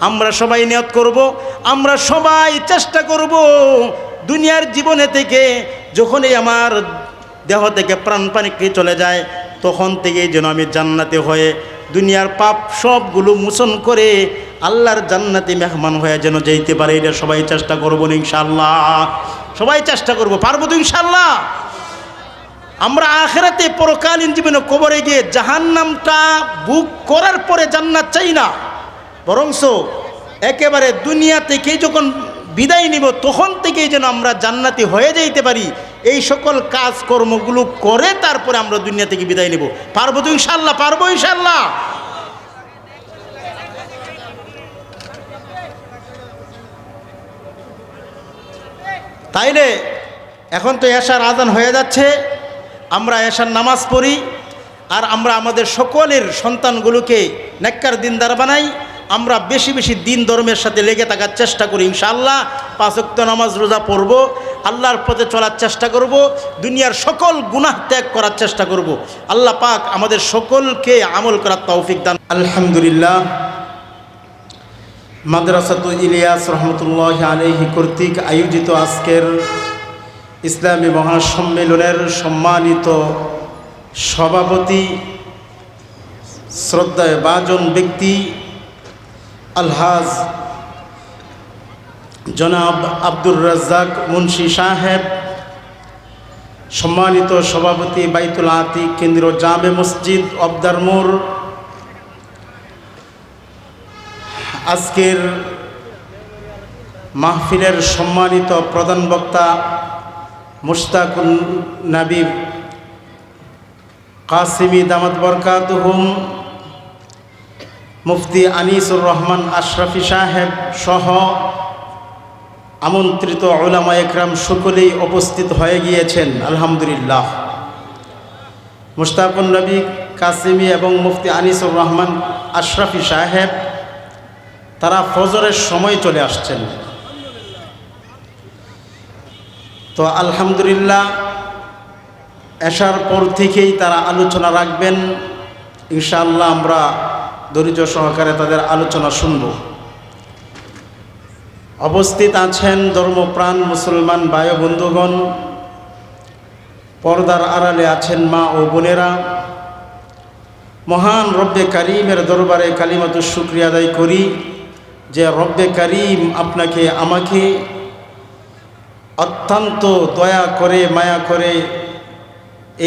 আমরা সবাই নিয়ত করব, আমরা সবাই চেষ্টা করব দুনিয়ার জীবনে থেকে যখনই আমার দেহ থেকে প্রাণ পানি চলে যায় তখন থেকেই যেন আমি জান্নাতে হয়ে দুনিয়ার পাপ সবগুলো মোচন করে আল্লাহর জান্নাতে মেহমান হয়ে যেন যেতে পারে। এটা সবাই চেষ্টা করব ইনশাআল্লাহ, সবাই চেষ্টা করব, পারবো তো ইনশাআল্লাহ। আমরা আখিরাতে পরকালীন জীবনে কবরে গিয়ে জাহান্নামটা ভোগ করার পরে জান্নাত চাই না, বরংস একেবারে দুনিয়া থেকে যখন বিদায় নিব তখন থেকেই যেন আমরা জান্নাতি হয়ে যাইতে পারি। এই সকল কাজকর্মগুলো করে তারপরে আমরা দুনিয়া থেকে বিদায় নিব। পারবো তো ইনশাআল্লাহ, পারবো ইনশাআল্লাহ। তাইলে এখন তো এশার আজান হয়ে যাচ্ছে, আমরা এশার নামাজ পড়ি, আর আমরা আমাদের সকলের সন্তানগুলোকে নেককার দিনদার বানাই। আমরা বেশি বেশি দিন ধর্মের সাথে লেগে থাকার চেষ্টা করি ইনশাআল্লাহ। 5 ওয়াক্ত নামাজ রোজা পড়ব, আল্লাহর পথে চলার চেষ্টা করব, দুনিয়ার সকল গুনাহ ত্যাগ করার চেষ্টা করব। আল্লাহ পাক আমাদের সকলকে আমল করার তৌফিক দান। আলহামদুলিল্লাহ, মাদ্রাসাতুল ইলিয়াস রহমতুল্লাহ আলাইহি কর্তৃক আয়োজিত আজকের ইসলামী মহাসম্মেলনের সম্মানিত সভাপতি শ্রদ্ধায় ভাজন ব্যক্তি আলহাজ জনাব আব্দুর রাজ্জাক মুন্সি সাহেব, সম্মানিত সভাপতি বাইতুল আতিক কেন্দ্রীয় জামে মসজিদ অবদার মোড়, আজকের মাহফিলের সম্মানিত প্রধান বক্তা মুশতাকুন নবী কাসিমি দামাত বরকাতুহুম, মুফতি আনিসুর রহমান আশরাফি সাহেব সহ আমন্ত্রিত উলামা একরাম সকলেই উপস্থিত হয়ে গিয়েছেন। আলহামদুলিল্লাহ। মুশতাকুন নবী কাসিমি এবং মুফতি আনিসুর রহমান আশরাফি সাহেব তারা ফজরের সময় চলে আসছেন। তো আলহামদুলিল্লাহ এশার পর থেকেই তারা আলোচনা রাখবেন। ইনশাআল্লাহ আমরা ধৈর্য সহকারে তাদের আলোচনা শুনব। উপস্থিত আছেন ধর্মপ্রাণ মুসলমান ভাই বন্ধুগণ, পর্দার আড়ালে আছেন মা ও বোনেরা। মহান রব্বে কারিমের দরবারে কালিমাতুশ শুকরিয়া আদায় করি যে রব্বে কারিম আপনাকে আমাকে অত্যন্ত দয়া করে মায়া করে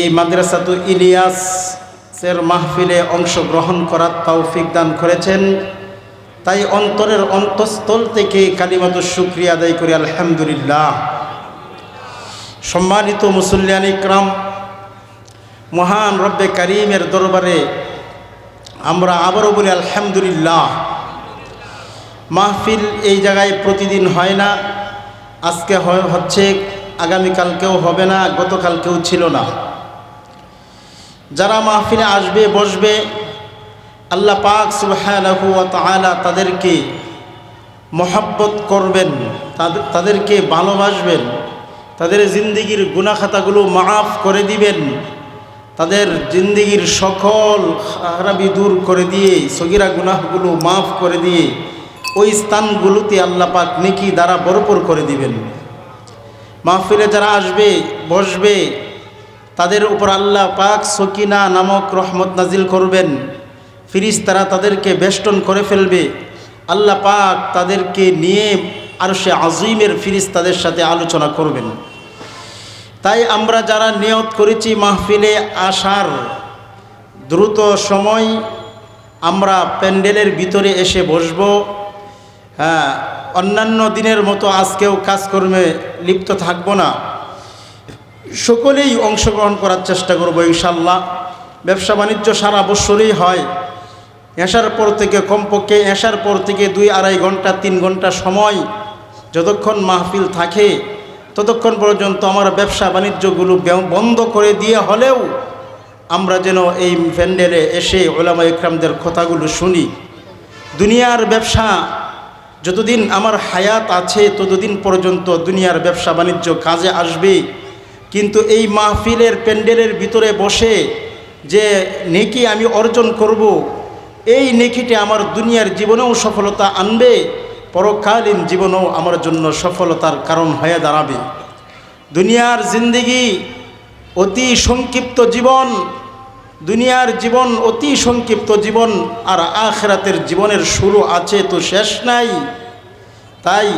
এই মাদ্রাসাতু ইলিয়াসের মাহফিলে অংশগ্রহণ করার তৌফিক দান করেছেন। তাই অন্তরের অন্তঃস্থল থেকে কালিমাতুশ শুকরিয়া আদায় করি আলহামদুলিল্লাহ। সম্মানিত মুসল্লিয়ান ইকরাম, মহান রব্বে কারিমের দরবারে আমরা আবারও বলি আলহামদুলিল্লাহ। মাহফিল এই জায়গায় প্রতিদিন হয় না, আজকে হচ্ছে, আগামীকালকেও হবে না, গতকালকেও ছিল না। যারা মাহফিলে আসবে বসবে, আল্লাহ পাক সুবহানাহু ওয়া তাআলা তাদেরকে মহব্বত করবেন, তাদেরকে ভালোবাসবেন, তাদের জিন্দিগির গুনাহ খাতাগুলো মাফ করে দিবেন, তাদের জিন্দিগির সকল খারাপি দূর করে দিয়ে সগীরা গুনাহগুলো মাফ করে দিয়ে ওই স্থানগুলোতে আল্লাহ পাক নেকি দ্বারা ভরপুর করে দিবেন। মাহফিলে যারা আসবে বসবে তাদের উপর আল্লাহ পাক সকিনা নামক রহমত নাজিল করবেন, ফিরিস্তারা তাদেরকে বেষ্টন করে ফেলবে। আল্লাহ পাক তাদেরকে নিয়ে আরশে আজিমের ফিরিস্তাদের সাথে আলোচনা করবেন। তাই আমরা যারা নিয়ত করেছি মাহফিলে আসার, দ্রুত সময় আমরা প্যান্ডেলের ভিতরে এসে বসব। অন্যান্য দিনের মতো আজকেও কাজকর্মে লিপ্ত থাকব না, সকলেই অংশগ্রহণ করার চেষ্টা করব ইনশাল্লাহ। ব্যবসা বাণিজ্য সারা বছরই হয়। এশার পর থেকে কমপক্ষে এশার পর থেকে 2-2.5 ঘন্টা 3 ঘন্টা সময় যতক্ষণ মাহফিল থাকে ততক্ষণ পর্যন্ত আমার ব্যবসা বাণিজ্যগুলো বন্ধ করে দিয়ে হলেও আমরা যেন এই প্যান্ডেলে এসে উলামা ইকরামদের কথাগুলো শুনি। দুনিয়ার ব্যবসা যতদিন আমার হায়াত আছে ততদিন পর্যন্ত দুনিয়ার ব্যবসা বাণিজ্য কাজে আসবে, কিন্তু এই মাহফিলের প্যান্ডেলের ভিতরে বসে যে নেকি আমি অর্জন করব, এই নেকিটি আমার দুনিয়ার জীবনেও সফলতা আনবে, পরকালীন জীবনেও আমার জন্য সফলতার কারণ হয়ে দাঁড়াবে। দুনিয়ার জিন্দেগি অতি সংক্ষিপ্ত জীবন, দুনিয়ার জীবন অতি সংক্ষিপ্ত জীবন, আর আখিরাতের জীবনের শুরু আছে তো শেষ নাই। তাই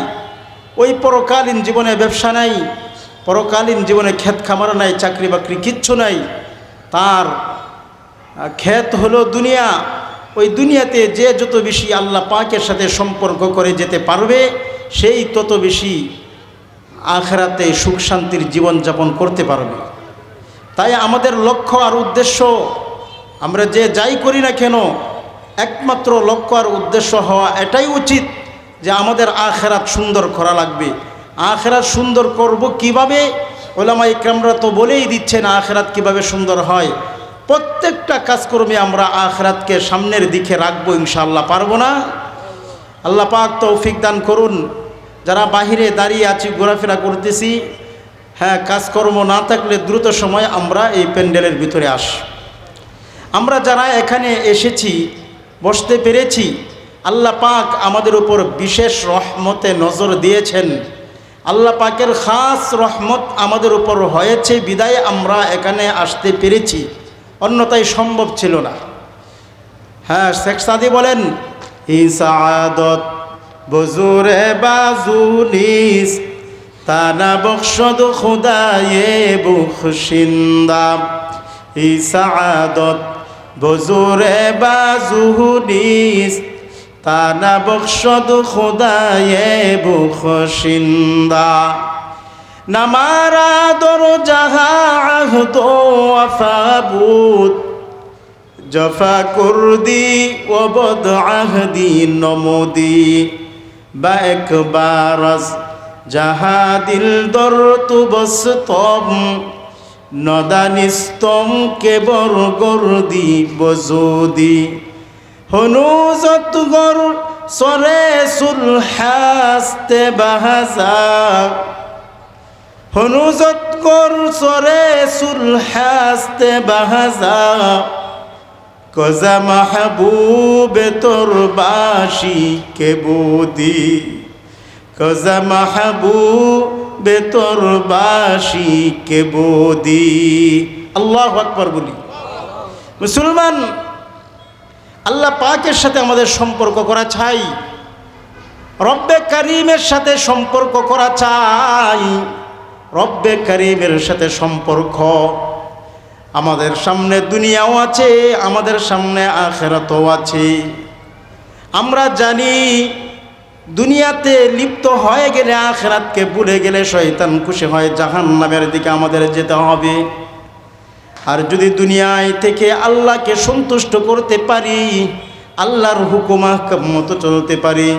ওই পরকালীন জীবনে ব্যবসা নাই, পরকালীন জীবনে ক্ষেত খামার নাই, চাকরি বাকরি কিচ্ছু নাই। তার ক্ষেত হলো দুনিয়া। ওই দুনিয়াতে যে যত বেশি আল্লাহ পাকের সাথে সম্পর্ক করে যেতে পারবে সেই তত বেশি আখিরাতে সুখ শান্তির জীবনযাপন করতে পারবে। তাই আমাদের লক্ষ্য আর উদ্দেশ্য, আমরা যে যাই করি না কেন, একমাত্র লক্ষ্য আর উদ্দেশ্য হওয়া এটাই উচিত যে আমাদের আখিরাত সুন্দর করা লাগবে। আখিরাত সুন্দর করব কিভাবে? উলামা ইকরামরা তো বলেই দিচ্ছেন আখিরাত কিভাবে সুন্দর হয়। প্রত্যেকটা কাজকর্মে আমরা আখিরাতকে সামনের দিকে রাখবো ইনশাআল্লাহ। পারবো না? আল্লাহ পাক তৌফিক দান করুন। যারা বাহিরে দাঁড়িয়ে আছি, ঘোরাফেরা করতেছি, কাজকর্ম না থাকলে দ্রুত সময় আমরা এই প্যান্ডেলের ভিতরে আসি। আমরা যারা এখানে এসেছি, বসতে পেরেছি, আল্লাহ পাক আমাদের উপর বিশেষ রহমতে নজর দিয়েছেন। আল্লাহ পাকের খাস রহমত আমাদের উপর হয়েছে বিদায় আমরা এখানে আসতে পেরেছি, অন্যথায় সম্ভব ছিল না। শেখ সাদি বলেন, ইসাদত বজুরে বাজুনিস তানা বখশদ খুদায়ে বখশিন্দা, ইসাদত বজুরে বাজুনিস তানা বখশদ খুদায়ে বখশিন্দা। নামারা দর জাহা আহদ ওয়াফাবুদ জফা কুরদি ওবদ আহদি নমদি বা একবারস জাহাদিল দর তুবস্তম নদানিস্তম কেবর গরদি বজুদি হনুজত গর সরে সুলহাস্তে বাহাজা হনুজত গর সরে সুলহাস্তে বাহাজা কজা মাহবুবে তোর বাসি কে বুদি কজা মাহবুবে তোর বাসি কে বুদি। আল্লাহু আকবার বলি। মুসলমান, আল্লাহ পাকের সাথে আমাদের সম্পর্ক করা চাই, রব্বে কারীমের সাথে সম্পর্ক করা চাই। রব্বে কারীমের সাথে সম্পর্ক, আমাদের সামনে দুনিয়াও আছে, আমাদের সামনে আখিরাতও আছে। আমরা জানি দুনিয়াতে লিপ্ত হয়ে গেলে, আখিরাতকে ভুলে গেলে শয়তান খুশি হয়, জাহান্নামের দিকে আমাদের যেতে হবে। আর যদি দুনিয়ায় থেকে আল্লাহকে সন্তুষ্ট করতে পারি, আল্লাহর হুকুম আহকাম মতো চলতে পারি,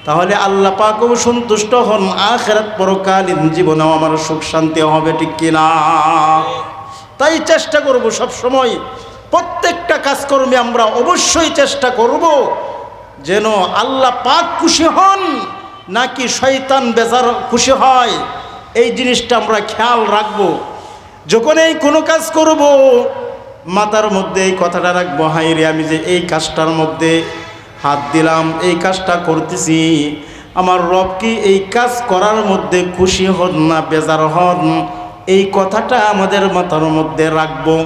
তাহলে আল্লাহ পাকও সন্তুষ্ট হন, আখিরাত পরকালীন জীবনেও আমার সুখ শান্তি হবে, ঠিক কিনা? তাই চেষ্টা করব সব সময়, প্রত্যেকটা কাজকর্মে আমরা অবশ্যই চেষ্টা করব যেন আল্লাহ পাক খুশি হন নাকি শয়তান বেজার খুশি হয়, এই জিনিসটা আমরা খেয়াল রাখব। যখন এই কোনো কাজ করব, মাথার মধ্যে এই কথাটা রাখবো, হাই রে আমি যে এই কাজটার মধ্যে হাত দিলাম, এই কাজটা করতেছি, আমার রব কি এই কাজ করার মধ্যে খুশি হন না বেজার হন, এই কথাটা আমাদের মাথার মধ্যে রাখবো।